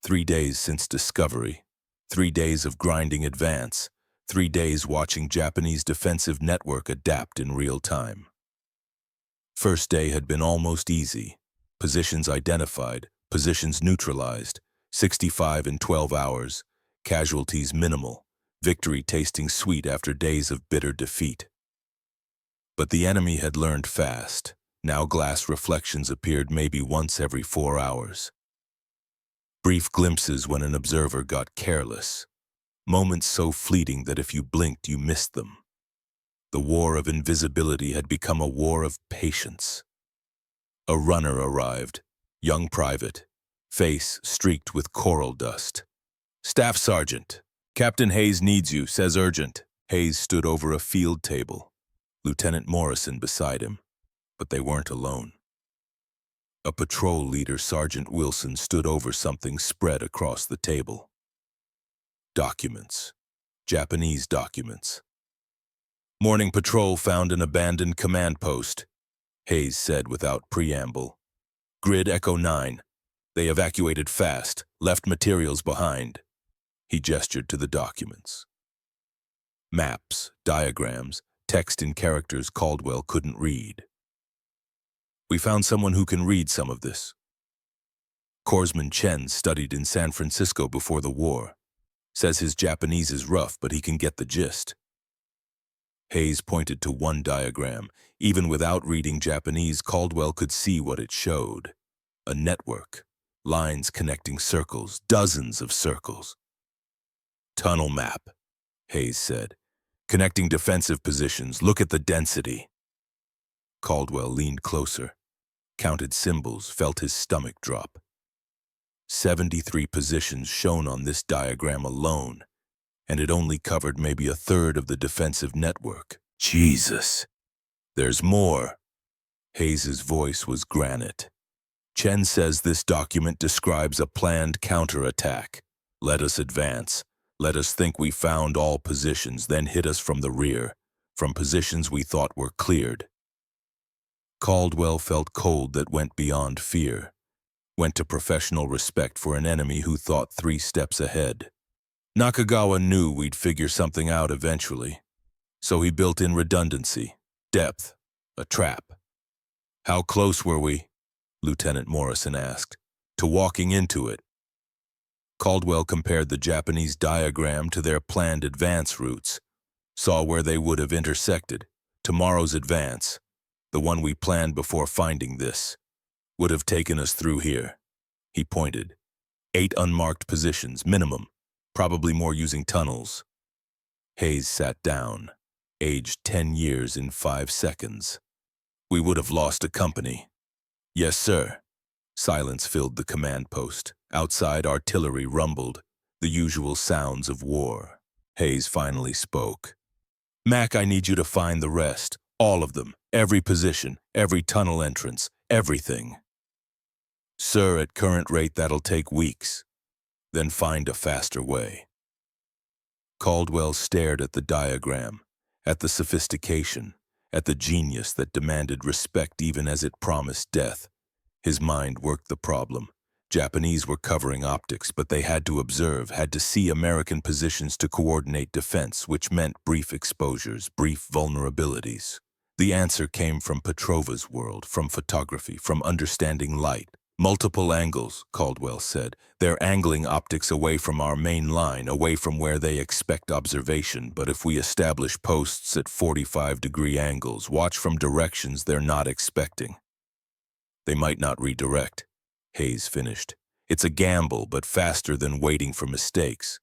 3 days since discovery. 3 days of grinding advance. 3 days watching Japanese defensive network adapt in real time. First day had been almost easy. Positions identified, positions neutralized, 65 in 12 hours, casualties minimal, victory tasting sweet after days of bitter defeat. But the enemy had learned fast. Now glass reflections appeared maybe once every 4 hours. Brief glimpses when an observer got careless. Moments so fleeting that if you blinked, you missed them. The war of invisibility had become a war of patience. A runner arrived, young private, face streaked with coral dust. "Staff Sergeant, Captain Hayes needs you, says urgent." Hayes stood over a field table, Lieutenant Morrison beside him, but they weren't alone. A patrol leader, Sergeant Wilson, stood over something spread across the table. Documents. Japanese documents. "Morning patrol found an abandoned command post," Hayes said without preamble. "Grid Echo 9. They evacuated fast, left materials behind." He gestured to the documents. Maps, diagrams, text in characters Caldwell couldn't read. "We found someone who can read some of this. Corpsman Chen studied in San Francisco before the war. Says his Japanese is rough, but he can get the gist." Hayes pointed to one diagram. Even without reading Japanese, Caldwell could see what it showed. A network. Lines connecting circles, dozens of circles. "Tunnel map," Hayes said. "Connecting defensive positions. Look at the density." Caldwell leaned closer, counted symbols, felt his stomach drop. 73 positions shown on this diagram alone, and it only covered maybe a third of the defensive network. Jesus! "There's more." Hayes's voice was granite. "Chen says this document describes a planned counterattack. Let us advance. Let us think we found all positions, then hit us from the rear, from positions we thought were cleared." Caldwell felt cold that went beyond fear, went to professional respect for an enemy who thought 3 steps ahead. Nakagawa knew we'd figure something out eventually, so he built in redundancy, depth, a trap. "How close were we?" Lieutenant Morrison asked. to walking into it. Caldwell compared the Japanese diagram to their planned advance routes, saw where they would have intersected. Tomorrow's advance, the one we planned before finding this, would have taken us through here. He pointed. 8 unmarked positions, minimum, probably more using tunnels. Hayes sat down, aged 10 years in 5 seconds. We would have lost a company. Yes, sir. Silence filled the command post. Outside, artillery rumbled, the usual sounds of war. Hayes finally spoke. Mac, I need you to find the rest. All of them. Every position, every tunnel entrance, everything. Sir, at current rate, that'll take weeks. Then find a faster way. Caldwell stared at the diagram, at the sophistication, at the genius that demanded respect even as it promised death. His mind worked the problem. Japanese were covering optics, but they had to observe, had to see American positions to coordinate defense, which meant brief exposures, brief vulnerabilities. The answer came from Petrova's world, from photography, from understanding light. Multiple angles, Caldwell said. They're angling optics away from our main line, away from where they expect observation, but if we establish posts at 45-degree angles, watch from directions they're not expecting. They might not redirect. Hayes finished. It's a gamble, but faster than waiting for mistakes.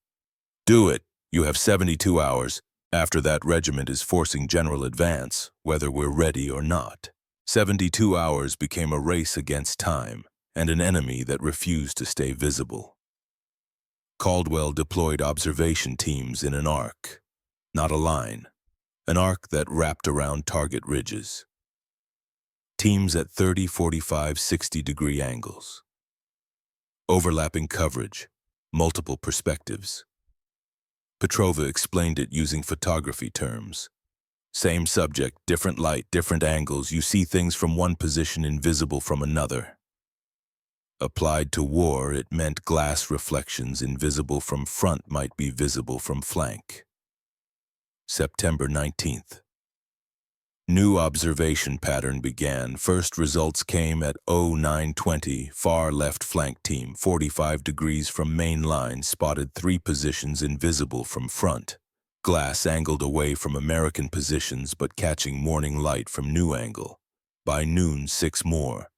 Do it. You have 72 hours. After that, regiment is forcing general advance, whether we're ready or not. 72 hours became a race against time, and an enemy that refused to stay visible. Caldwell deployed observation teams in an arc, not a line, an arc that wrapped around target ridges. Teams at 30, 45, 60-degree angles. Overlapping coverage, multiple perspectives. Petrova explained it using photography terms. Same subject, different light, different angles. You see things from one position invisible from another. Applied to war, it meant glass reflections invisible from front might be visible from flank. September 19th. New observation pattern began. First results came at 0920, far left flank team, 45 degrees from main line, spotted 3 positions invisible from front. Glass angled away from American positions but catching morning light from new angle. By noon, 6 more.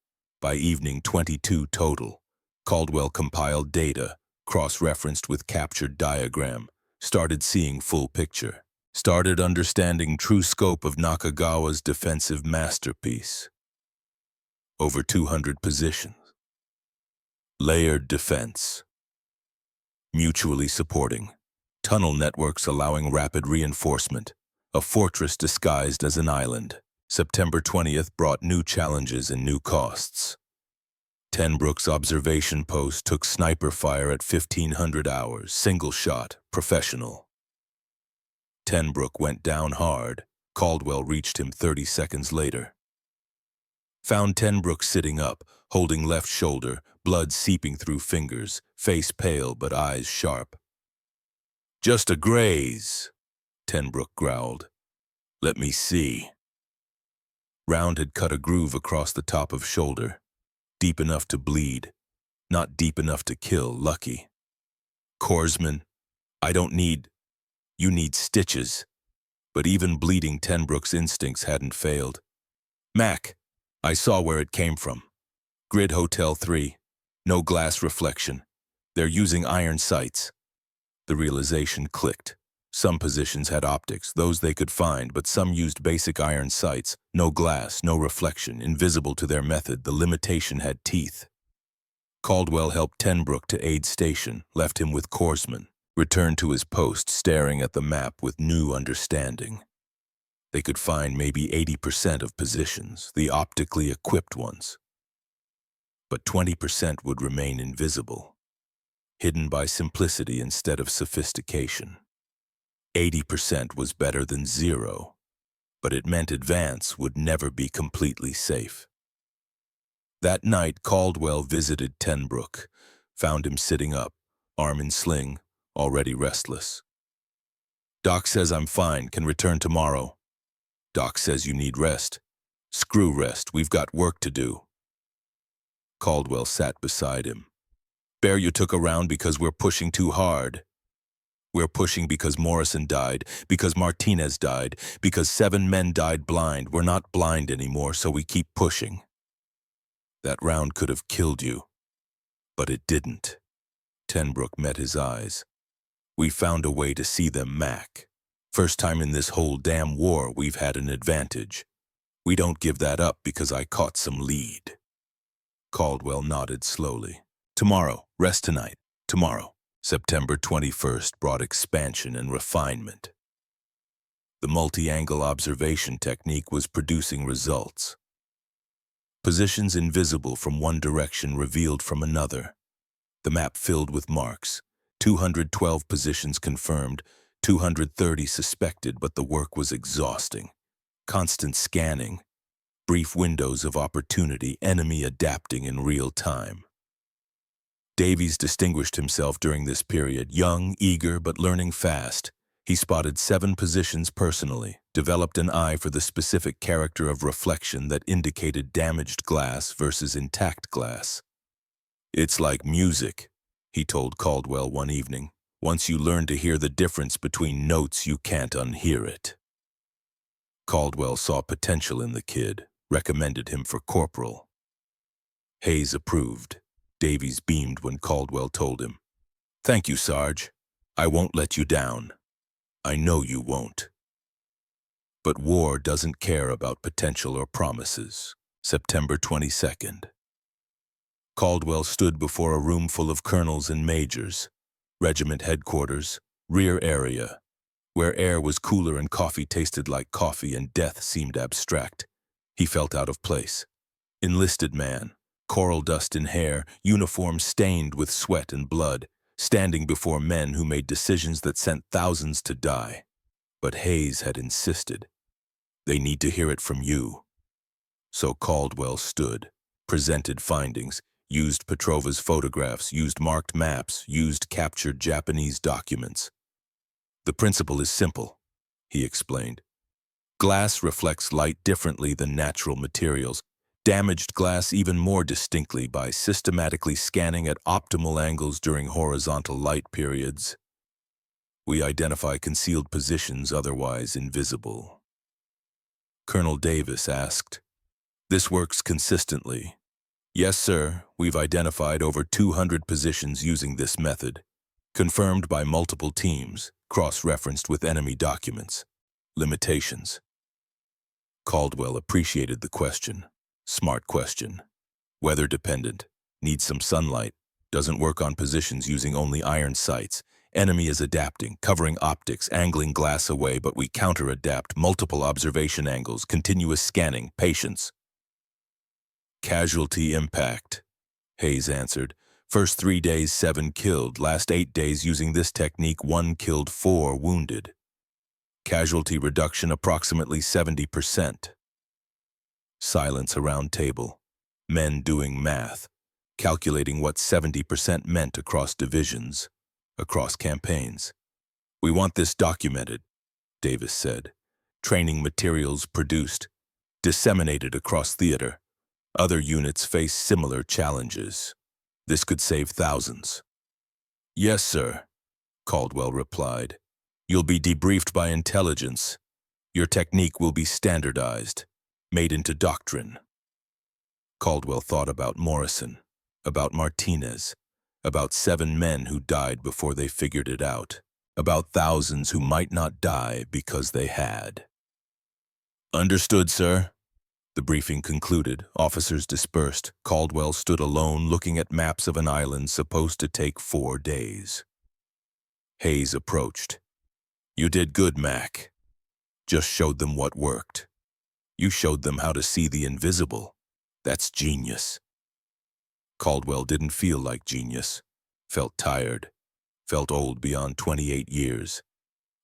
By evening, 22 total. Caldwell compiled data, cross-referenced with captured diagram, started seeing full picture. Started understanding true scope of Nakagawa's defensive masterpiece. Over 200 positions. Layered defense. Mutually supporting. Tunnel networks allowing rapid reinforcement. A fortress disguised as an island. September 20th brought new challenges and new costs. Tenbrook's observation post took sniper fire at 1500 hours, single shot, professional. Tenbrook went down hard. Caldwell reached him 30 seconds later. Found Tenbrook sitting up, holding left shoulder, blood seeping through fingers, face pale but eyes sharp. Just a graze, Tenbrook growled. Let me see. Round had cut a groove across the top of shoulder. Deep enough to bleed. Not deep enough to kill, lucky. Corpsman, I don't need... You need stitches. But even bleeding, Tenbrook's instincts hadn't failed. Mac, I saw where it came from. Grid Hotel 3. No glass reflection. They're using iron sights. The realization clicked. Some positions had optics, those they could find, but some used basic iron sights. No glass, no reflection, invisible to their method. The limitation had teeth. Caldwell helped Tenbrook to aid station, left him with Corpsman. Returned to his post, staring at the map with new understanding. They could find maybe 80% of positions, the optically equipped ones. But 20% would remain invisible, hidden by simplicity instead of sophistication. 80% was better than 0, but it meant advance would never be completely safe. That night, Caldwell visited Tenbrook, found him sitting up, arm in sling, already restless. Doc says I'm fine, can return tomorrow. Doc says you need rest. Screw rest, we've got work to do. Caldwell sat beside him. Bear, you took a round because we're pushing too hard. We're pushing because Morrison died, because Martinez died, because 7 men died blind. We're not blind anymore, so we keep pushing. That round could have killed you, but it didn't. Tenbrook met his eyes. We found a way to see them, Mac. First time in this whole damn war we've had an advantage. We don't give that up because I caught some lead. Caldwell nodded slowly. Tomorrow, rest tonight, tomorrow. September 21st brought expansion and refinement. The multi-angle observation technique was producing results. Positions invisible from one direction revealed from another. The map filled with marks. 212 positions confirmed, 230 suspected, but the work was exhausting. Constant scanning, brief windows of opportunity, enemy adapting in real time. Davies distinguished himself during this period, young, eager, but learning fast. He spotted 7 positions personally, developed an eye for the specific character of reflection that indicated damaged glass versus intact glass. It's like music, he told Caldwell one evening. Once you learn to hear the difference between notes, you can't unhear it. Caldwell saw potential in the kid, recommended him for corporal. Hayes approved. Davies beamed when Caldwell told him, "Thank you, Sarge. I won't let you down. I know you won't." But war doesn't care about potential or promises. September 22nd. Caldwell stood before a room full of colonels and majors, regiment headquarters, rear area, where air was cooler and coffee tasted like coffee and death seemed abstract. He felt out of place. Enlisted man, coral dust in hair, uniform stained with sweat and blood, standing before men who made decisions that sent thousands to die. But Hayes had insisted. They need to hear it from you. So Caldwell stood, presented findings, used Petrova's photographs, used marked maps, used captured Japanese documents. The principle is simple, he explained. Glass reflects light differently than natural materials. Damaged glass even more distinctly by systematically scanning at optimal angles during horizontal light periods. We identify concealed positions otherwise invisible. Colonel Davis asked, "This works consistently?" "Yes, sir. We've identified over 200 positions using this method, confirmed by multiple teams, cross-referenced with enemy documents. Limitations." Caldwell appreciated the question. Smart question. Weather dependent. Needs some sunlight. Doesn't work on positions using only iron sights. Enemy is adapting, covering optics, angling glass away, but we counter-adapt, multiple observation angles, continuous scanning, patience. Casualty impact, Hayes answered. First 3 days, 7 killed. Last 8 days using this technique, 1 killed, 4 wounded. Casualty reduction approximately 70%. Silence around table. Men doing math, calculating what 70% meant across divisions, across campaigns. "We want this documented," Davis said. "Training materials produced, disseminated across theater. Other units face similar challenges. This could save thousands." "Yes, sir," Caldwell replied. "You'll be debriefed by intelligence. Your technique will be standardized, made into doctrine." Caldwell thought about Morrison, about Martinez, about 7 men who died before they figured it out, about thousands who might not die because they had. "Understood, sir." The briefing concluded, officers dispersed. Caldwell stood alone looking at maps of an island supposed to take 4 days. Hayes approached. "You did good, Mac. Just showed them what worked. You showed them how to see the invisible. That's genius." Caldwell didn't feel like genius. Felt tired. Felt old beyond 28 years.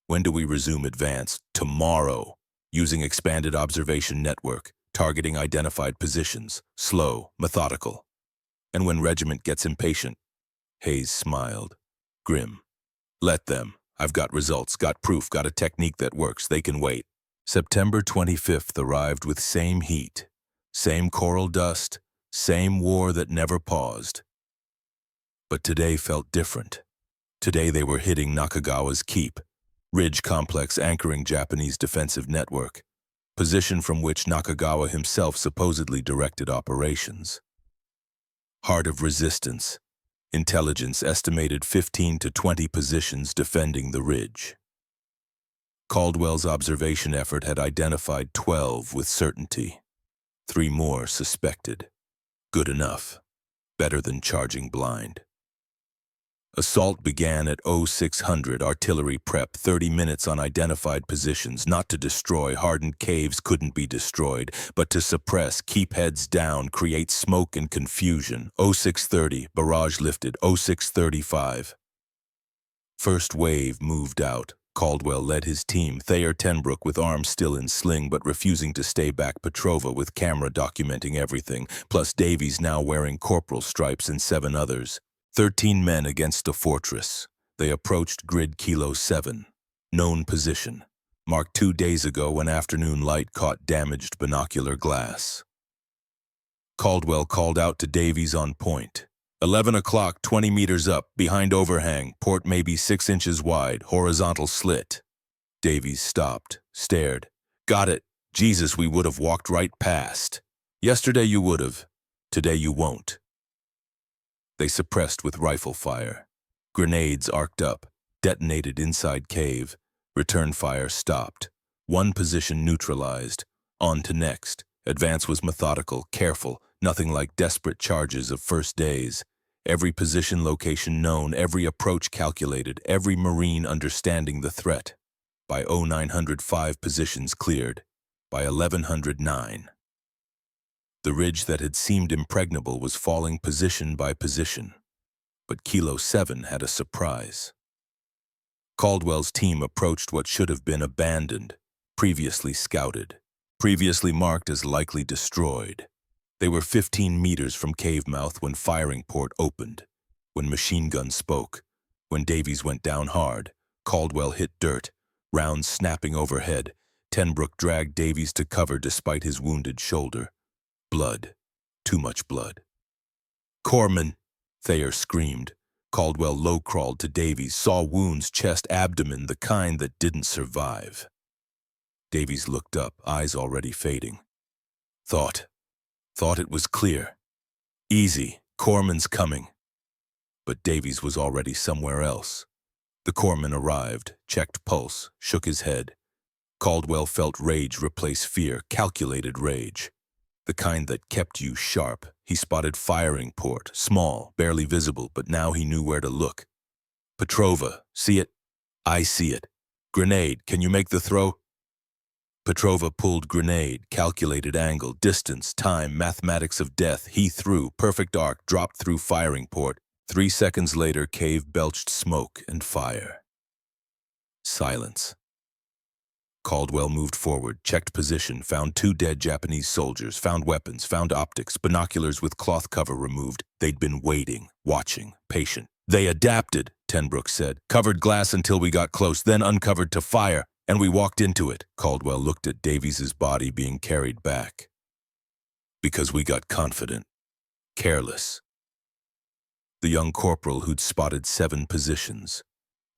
"When do we resume advance?" "Tomorrow. Using expanded observation network. Targeting identified positions. Slow, methodical." "And when regiment gets impatient?" Hayes smiled. Grim. "Let them. I've got results, got proof, got a technique that works. They can wait." September 25th arrived with same heat, same coral dust, Same war that never paused. But today felt different. Today they were hitting Nakagawa's keep, ridge complex anchoring Japanese defensive network, position from which Nakagawa himself supposedly directed operations. Heart of resistance. Intelligence estimated 15 to 20 positions defending the ridge. Caldwell's observation effort had identified 12 with certainty. 3 more suspected. Good enough. Better than charging blind. Assault began at 0600 artillery prep, 30 minutes on identified positions, not to destroy. Hardened caves couldn't be destroyed, but to suppress, keep heads down, create smoke and confusion. 0630, barrage lifted. 0635. First wave moved out. Caldwell led his team, Thayer Tenbrook with arms still in sling but refusing to stay back, Petrova with camera documenting everything, plus Davies now wearing corporal stripes and 7 others. 13 men against a fortress. They approached grid Kilo 7. Known position. Marked 2 days ago when afternoon light caught damaged binocular glass. Caldwell called out to Davies on point. 11 o'clock, 20 meters up, behind overhang, port maybe 6 inches wide, horizontal slit. Davies stopped, stared. Got it. Jesus, we would have walked right past. Yesterday you would have. Today you won't. They suppressed with rifle fire. Grenades arced up, detonated inside cave. Return fire stopped. 1 position neutralized. On to next. Advance was methodical, careful, nothing like desperate charges of first days. Every position location known, every approach calculated, every Marine understanding the threat. By 0905 positions cleared. By 1109. The ridge that had seemed impregnable was falling position by position. But Kilo 7 had a surprise. Caldwell's team approached what should have been abandoned, previously scouted, previously marked as likely destroyed. They were 15 meters from cave mouth when firing port opened, when machine gun spoke, when Davies went down hard. Caldwell hit dirt, rounds snapping overhead. Tenbrook dragged Davies to cover despite his wounded shoulder. Blood. Too much blood. Corpsman! Thayer screamed. Caldwell low-crawled to Davies, saw wounds, chest, abdomen, the kind that didn't survive. Davies looked up, eyes already fading. Thought it was clear. Easy, Corpsman's coming. But Davies was already somewhere else. The corpsman arrived, checked pulse, shook his head. Caldwell felt rage replace fear, calculated rage. The kind that kept you sharp. He spotted firing port, small, barely visible, but now he knew where to look. Petrova, see it? I see it. Grenade, can you make the throw? Petrova pulled grenade, calculated angle, distance, time, mathematics of death. He threw, perfect arc, dropped through firing port. 3 seconds later, cave belched smoke and fire. Silence. Caldwell moved forward, checked position, found 2 dead Japanese soldiers, found weapons, found optics, binoculars with cloth cover removed. They'd been waiting, watching, patient. They adapted, Tenbrook said. Covered glass until we got close, then uncovered to fire, and we walked into it. Caldwell looked at Davies's body being carried back. Because we got confident. Careless. The young corporal who'd spotted 7 positions,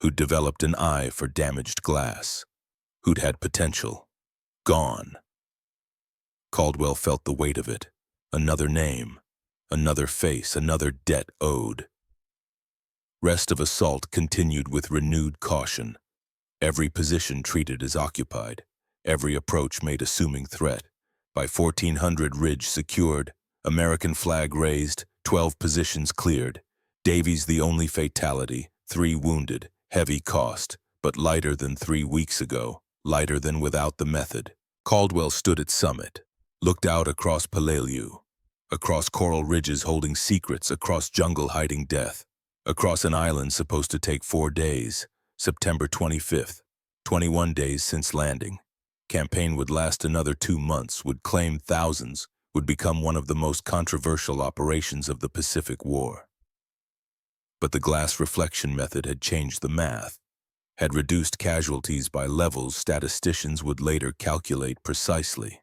who'd developed an eye for damaged glass, who'd had potential. Gone. Caldwell felt the weight of it. Another name, another face, another debt owed. Rest of assault continued with renewed caution. Every position treated as occupied. Every approach made assuming threat. By 1400 ridge secured. American flag raised. 12 positions cleared. Davies the only fatality. 3 wounded. Heavy cost, but lighter than 3 weeks ago. Lighter than without the method. Caldwell stood at summit, looked out across Palaliu, across coral ridges holding secrets, across jungle hiding death, across an island supposed to take 4 days, September 25th, 21 days since landing. Campaign would last another 2 months, would claim thousands, would become one of the most controversial operations of the Pacific War. But the glass reflection method had changed the math. Had reduced casualties by levels statisticians would later calculate precisely,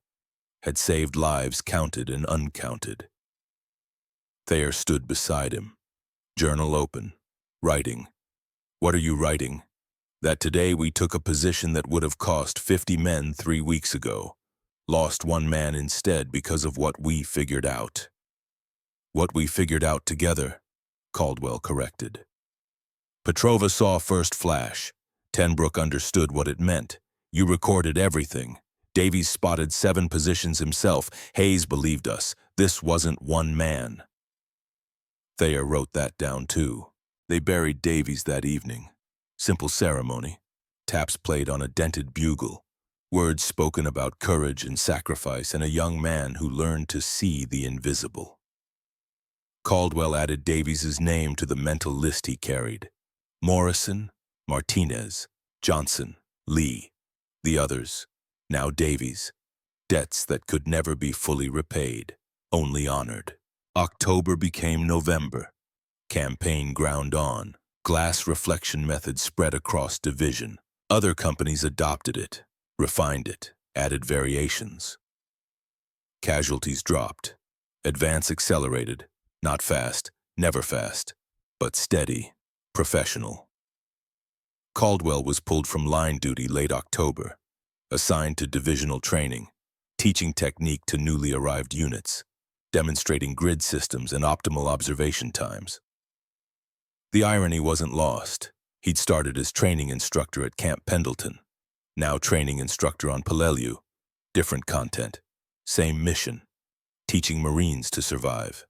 had saved lives counted and uncounted. Thayer stood beside him, journal open, writing. What are you writing? That today we took a position that would have cost 50 men 3 weeks ago. Lost 1 man instead because of what we figured out. What we figured out together, Caldwell corrected. Petrova saw first flash. Tenbrook understood what it meant. You recorded everything. Davies spotted 7 positions himself. Hayes believed us. This wasn't 1 man. Thayer wrote that down too. They buried Davies that evening. Simple ceremony. Taps played on a dented bugle. Words spoken about courage and sacrifice and a young man who learned to see the invisible. Caldwell added Davies's name to the mental list he carried. Morrison, Martinez, Johnson, Lee. The others, now Davies. Debts that could never be fully repaid, only honored. October became November. Campaign ground on. Glass reflection method spread across division. Other companies adopted it, refined it, added variations. Casualties dropped. Advance accelerated. Not fast, never fast, but steady, professional. Caldwell was pulled from line duty late October, assigned to divisional training, teaching technique to newly arrived units, demonstrating grid systems and optimal observation times. The irony wasn't lost. He'd started as training instructor at Camp Pendleton, now training instructor on Peleliu. Different content, same mission, teaching Marines to survive.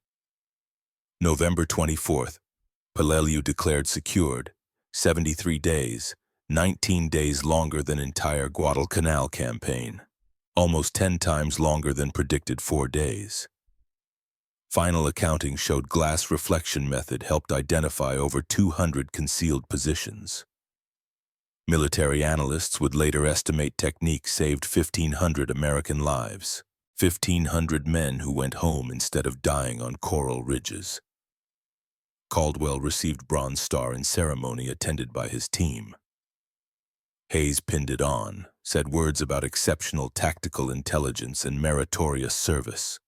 November 24th, Peleliu declared secured, 73 days, 19 days longer than entire Guadalcanal campaign, almost 10 times longer than predicted 4 days. Final accounting showed glass reflection method helped identify over 200 concealed positions. Military analysts would later estimate technique saved 1,500 American lives, 1,500 men who went home instead of dying on coral ridges. Caldwell received Bronze Star in ceremony attended by his team. Hayes pinned it on, said words about exceptional tactical intelligence and meritorious service.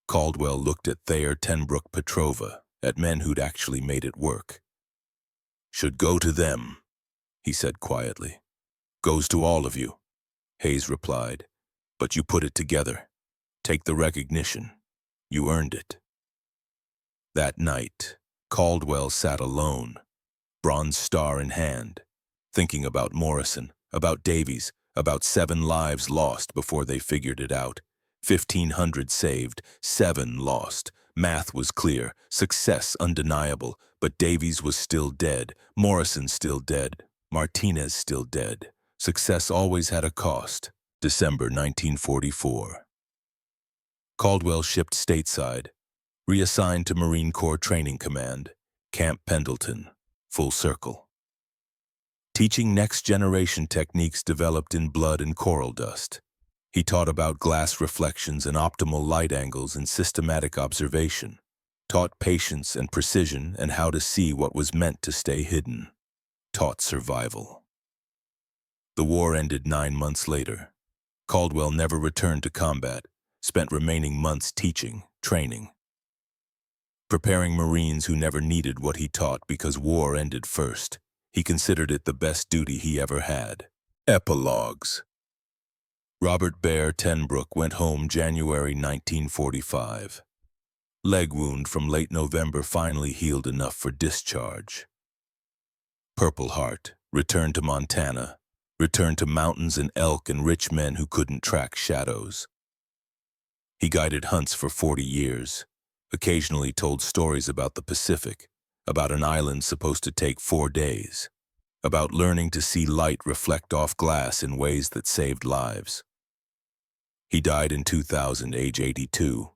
Caldwell looked at Thayer, Tenbrook, Petrova, at men who'd actually made it work. Should go to them, he said quietly. Goes to all of you, Hayes replied. But you put it together. Take the recognition. You earned it. That night, Caldwell sat alone, Bronze Star in hand, thinking about Morrison, about Davies, about 7 lives lost before they figured it out. 1,500 saved, 7 lost. Math was clear, success undeniable, but Davies was still dead, Morrison still dead, Martinez still dead. Success always had a cost. December 1944. Caldwell shipped stateside, reassigned to Marine Corps Training Command, Camp Pendleton, full circle. Teaching next-generation techniques developed in blood and coral dust. He taught about glass reflections and optimal light angles and systematic observation, taught patience and precision and how to see what was meant to stay hidden, taught survival. The war ended 9 months later. Caldwell never returned to combat, spent remaining months teaching, training, preparing Marines who never needed what he taught because war ended first. He considered it the best duty he ever had. Epilogues. Robert Bear Tenbrook went home January 1945. Leg wound from late November finally healed enough for discharge. Purple Heart returned to Montana, returned to mountains and elk and rich men who couldn't track shadows. He guided hunts for 40 years, occasionally told stories about the Pacific, about an island supposed to take 4 days, about learning to see light reflect off glass in ways that saved lives. He died in 2000, age 82,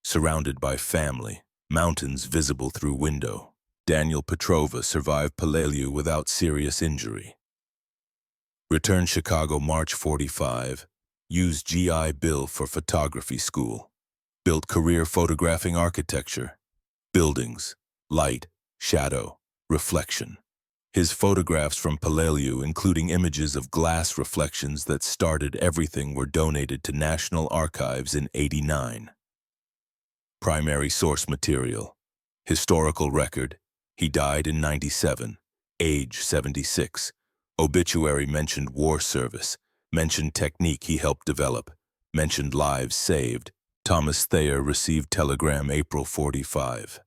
surrounded by family, mountains visible through window. Daniel Petrova survived Peleliu without serious injury. Returned Chicago March 45, used GI Bill for photography school, built career photographing architecture, buildings, light, shadow, reflection. His photographs from Peleliu, including images of glass reflections that started everything, were donated to National Archives in '89. Primary source material. Historical record. He died in 97. Age 76. Obituary mentioned war service. Mentioned technique he helped develop. Mentioned lives saved. Thomas Thayer received telegram April 45.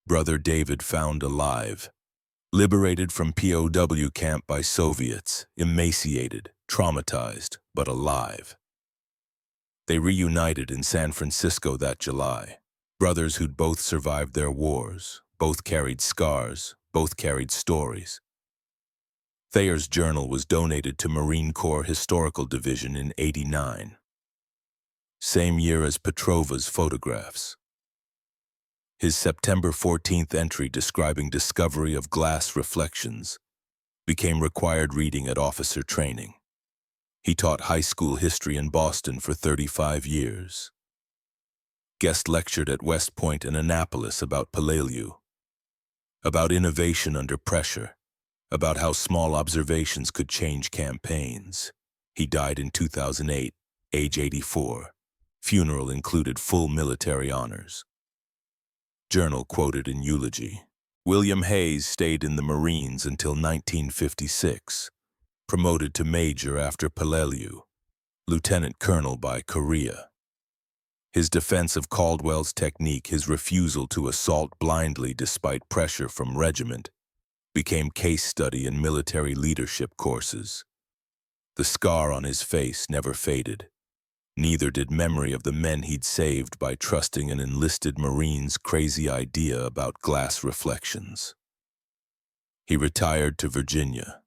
Brother David found alive. Liberated from POW camp by Soviets. Emaciated, traumatized, but alive. They reunited in San Francisco that July. Brothers who'd both survived their wars, both carried scars, both carried stories. Thayer's journal was donated to Marine Corps Historical Division in '89. Same year as Petrova's photographs. His September 14th entry describing discovery of glass reflections became required reading at officer training. He taught high school history in Boston for 35 years. Guest lectured at West Point and Annapolis about Paleolu, about innovation under pressure, about how small observations could change campaigns. He died in 2008, age 84. Funeral included full military honors. Journal quoted in eulogy. William Hayes stayed in the Marines until 1956. Promoted to major after Paleolu, lieutenant colonel by Korea. His defense of Caldwell's technique, his refusal to assault blindly despite pressure from regiment, became case study in military leadership courses. The scar on his face never faded. Neither did memory of the men he'd saved by trusting an enlisted Marine's crazy idea about glass reflections. He retired to Virginia.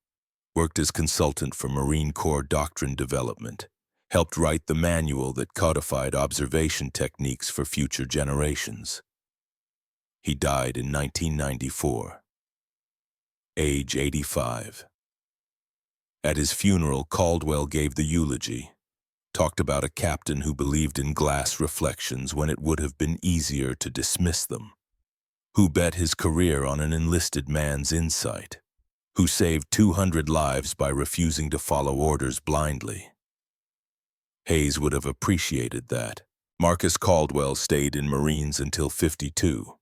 Worked as consultant for Marine Corps doctrine development, helped write the manual that codified observation techniques for future generations. He died in 1994. Age 85. At his funeral, Caldwell gave the eulogy, talked about a captain who believed in glass reflections when it would have been easier to dismiss them, who bet his career on an enlisted man's insight, who saved 200 lives by refusing to follow orders blindly. Hayes would have appreciated that. Marcus Caldwell stayed in Marines until 52,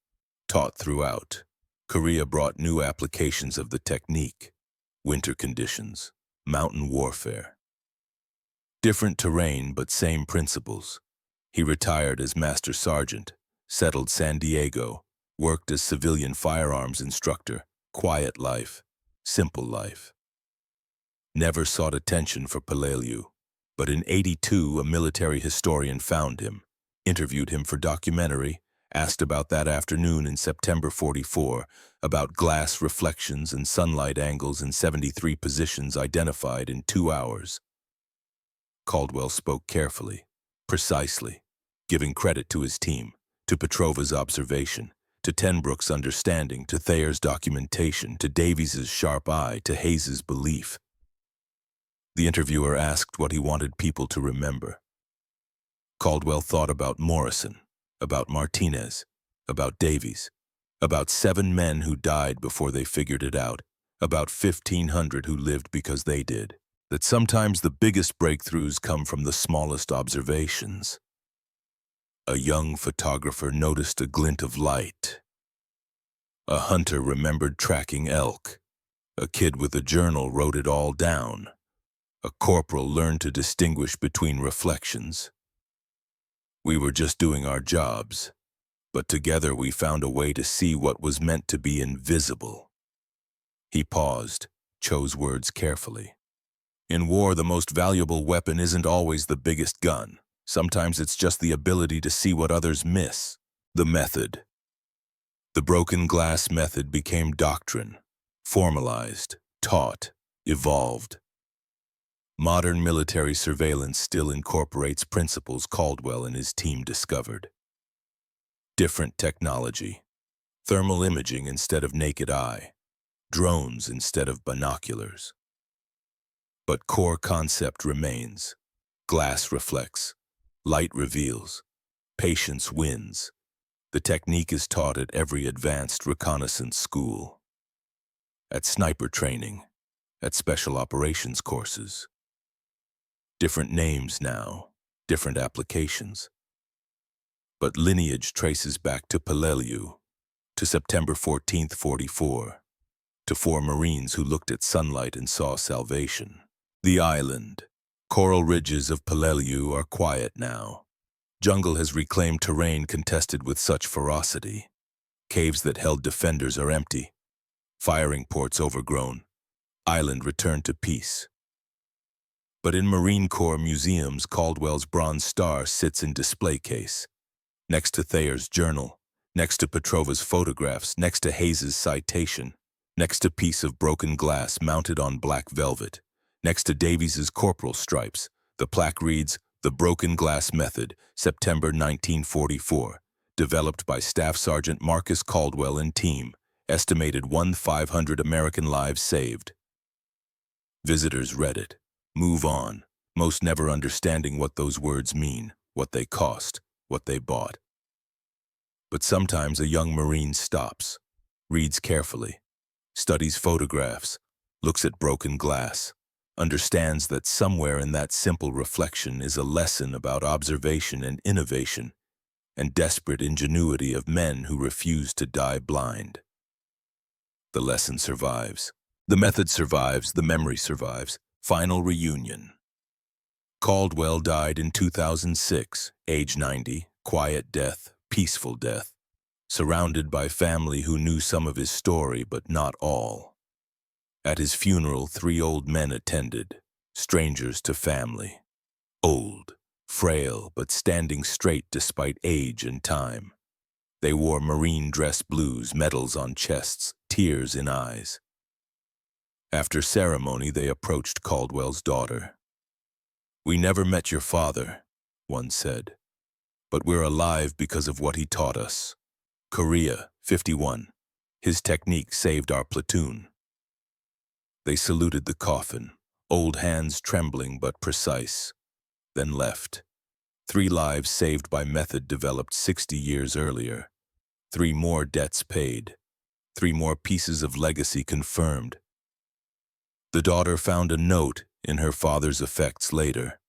taught throughout. Korea brought new applications of the technique, winter conditions, mountain warfare. Different terrain, but same principles. He retired as Master Sergeant, settled San Diego, worked as civilian firearms instructor, quiet life. Simple life. Never sought attention for Paleolu, but in '82 a military historian found him, interviewed him for documentary, asked about that afternoon in September 44, about glass reflections and sunlight angles in 73 positions identified in 2 hours. Caldwell spoke carefully, precisely, giving credit to his team, to Petrova's observation, to Tenbrook's understanding, to Thayer's documentation, to Davies's sharp eye, to Hayes's belief. The interviewer asked what he wanted people to remember. Caldwell thought about Morrison, about Martinez, about Davies, about 7 men who died before they figured it out, about 1,500 who lived because they did, that sometimes the biggest breakthroughs come from the smallest observations. A young photographer noticed a glint of light. A hunter remembered tracking elk. A kid with a journal wrote it all down. A corporal learned to distinguish between reflections. We were just doing our jobs, but together we found a way to see what was meant to be invisible. He paused, chose words carefully. In war, the most valuable weapon isn't always the biggest gun. Sometimes it's just the ability to see what others miss. The method. The broken glass method became doctrine, formalized, taught, evolved. Modern military surveillance still incorporates principles Caldwell and his team discovered. Different technology. Thermal imaging instead of naked eye. Drones instead of binoculars. But core concept remains. Glass reflects. Light reveals. Patience wins. The technique is taught at every advanced reconnaissance school. At sniper training. At special operations courses. Different names now. Different applications. but lineage traces back to Peleliu, to September 14th, 44, to 4 Marines who looked at sunlight and saw salvation. The island, coral ridges of Peleliu are quiet now. Jungle has reclaimed terrain contested with such ferocity. Caves that held defenders are empty. Firing ports overgrown. Island returned to peace. But in Marine Corps museums, Caldwell's bronze star sits in display case, next to Thayer's journal, next to Petrova's photographs, next to Hayes's citation, next to piece of broken glass mounted on black velvet, next to Davies's corporal stripes. The plaque reads, "The Broken Glass Method, September 1944, developed by Staff Sergeant Marcus Caldwell and team, estimated 1,500 American lives saved." Visitors read it. Move on, most never understanding what those words mean, what they cost, what they bought. But sometimes a young Marine stops, reads carefully, studies photographs, looks at broken glass, understands that somewhere in that simple reflection is a lesson about observation and innovation and desperate ingenuity of men who refuse to die blind. The lesson survives. The method survives, the memory survives. Final reunion. Caldwell died in 2006, age 90, quiet death, peaceful death, surrounded by family who knew some of his story but not all. At his funeral, 3 old men attended, strangers to family. Old, frail, but standing straight despite age and time. They wore Marine dress blues, medals on chests, tears in eyes. After ceremony, they approached Caldwell's daughter. "We never met your father," one said, "but we're alive because of what he taught us. Korea, 51. His technique saved our platoon." They saluted the coffin, old hands trembling but precise, then left. 3 lives saved by method developed 60 years earlier. 3 more debts paid. 3 more pieces of legacy confirmed. The daughter found a note in her father's effects later,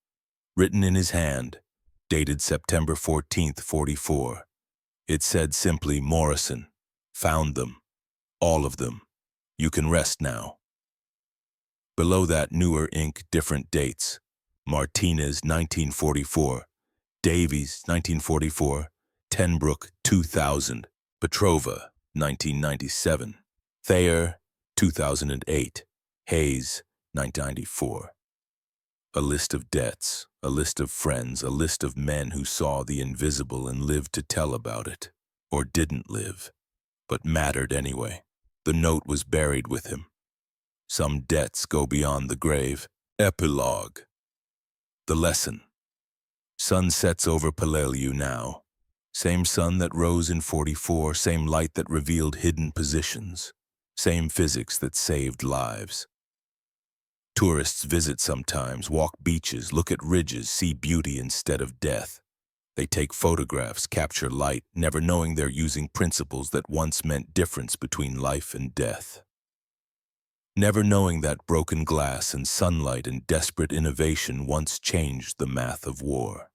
written in his hand, dated September 14th, 44. It said simply, "Morrison, found them. All of them. You can rest now." Below that, newer ink, different dates. Martinez, 1944. Davies, 1944. Tenbrook, 2000. Petrova, 1997. Thayer, 2008. Hayes, 1994. A list of debts, a list of friends, a list of men who saw the invisible and lived to tell about it, or didn't live, but mattered anyway. The note was buried with him. Some debts go beyond the grave. Epilogue. The lesson. Sun sets over Peleliu now. Same sun that rose in 44, same light that revealed hidden positions, same physics that saved lives. Tourists visit sometimes, walk beaches, look at ridges, see beauty instead of death. They take photographs, capture light, never knowing they're using principles that once meant difference between life and death. Never knowing that broken glass and sunlight and desperate innovation once changed the math of war.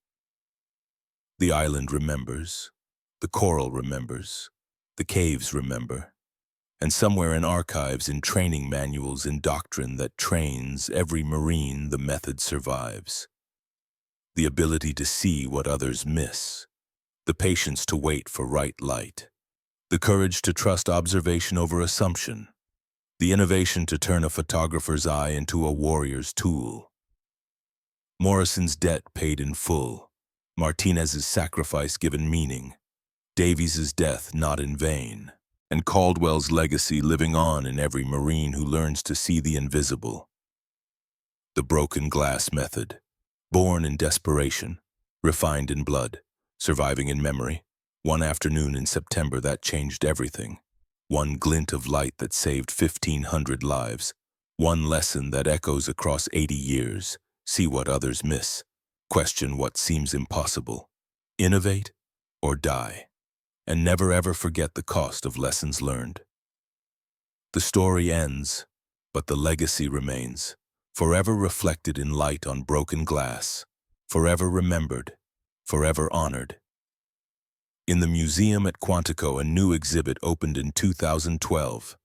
The island remembers, the coral remembers, the caves remember, and somewhere in archives, in training manuals, in doctrine that trains every Marine, the method survives. The ability to see what others miss, the patience to wait for right light, the courage to trust observation over assumption, the innovation to turn a photographer's eye into a warrior's tool. Morrison's debt paid in full, Martinez's sacrifice given meaning, Davies's death not in vain, and Caldwell's legacy living on in every Marine who learns to see the invisible. The broken glass method, born in desperation, refined in blood, surviving in memory. One afternoon in September that changed everything. One glint of light that saved 1,500 lives. One lesson that echoes across 80 years. See what others miss. Question what seems impossible. Innovate or die. And never ever forget the cost of lessons learned. The story ends, but the legacy remains, forever reflected in light on broken glass, forever remembered, forever honored. In the museum at Quantico, a new exhibit opened in 2012.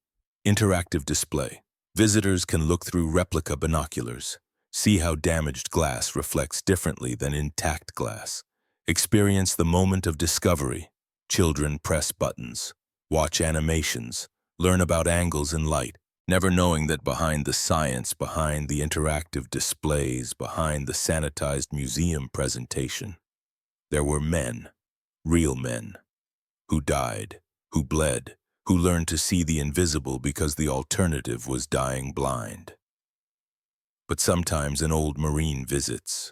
Interactive display. Visitors can look through replica binoculars, see how damaged glass reflects differently than intact glass. Experience the moment of discovery. Children press buttons, watch animations, learn about angles and light, never knowing that behind the science, behind the interactive displays, behind the sanitized museum presentation, there were men, real men, who died, who bled, who learned to see the invisible because the alternative was dying blind. But sometimes an old Marine visits,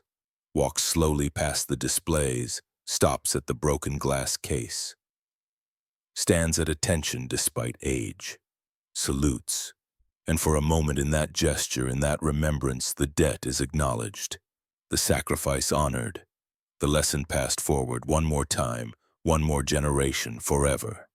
walks slowly past the displays, stops at the broken glass case, stands at attention despite age, salutes, and for a moment in that gesture, in that remembrance, the debt is acknowledged, the sacrifice honored, the lesson passed forward one more time, one more generation, forever.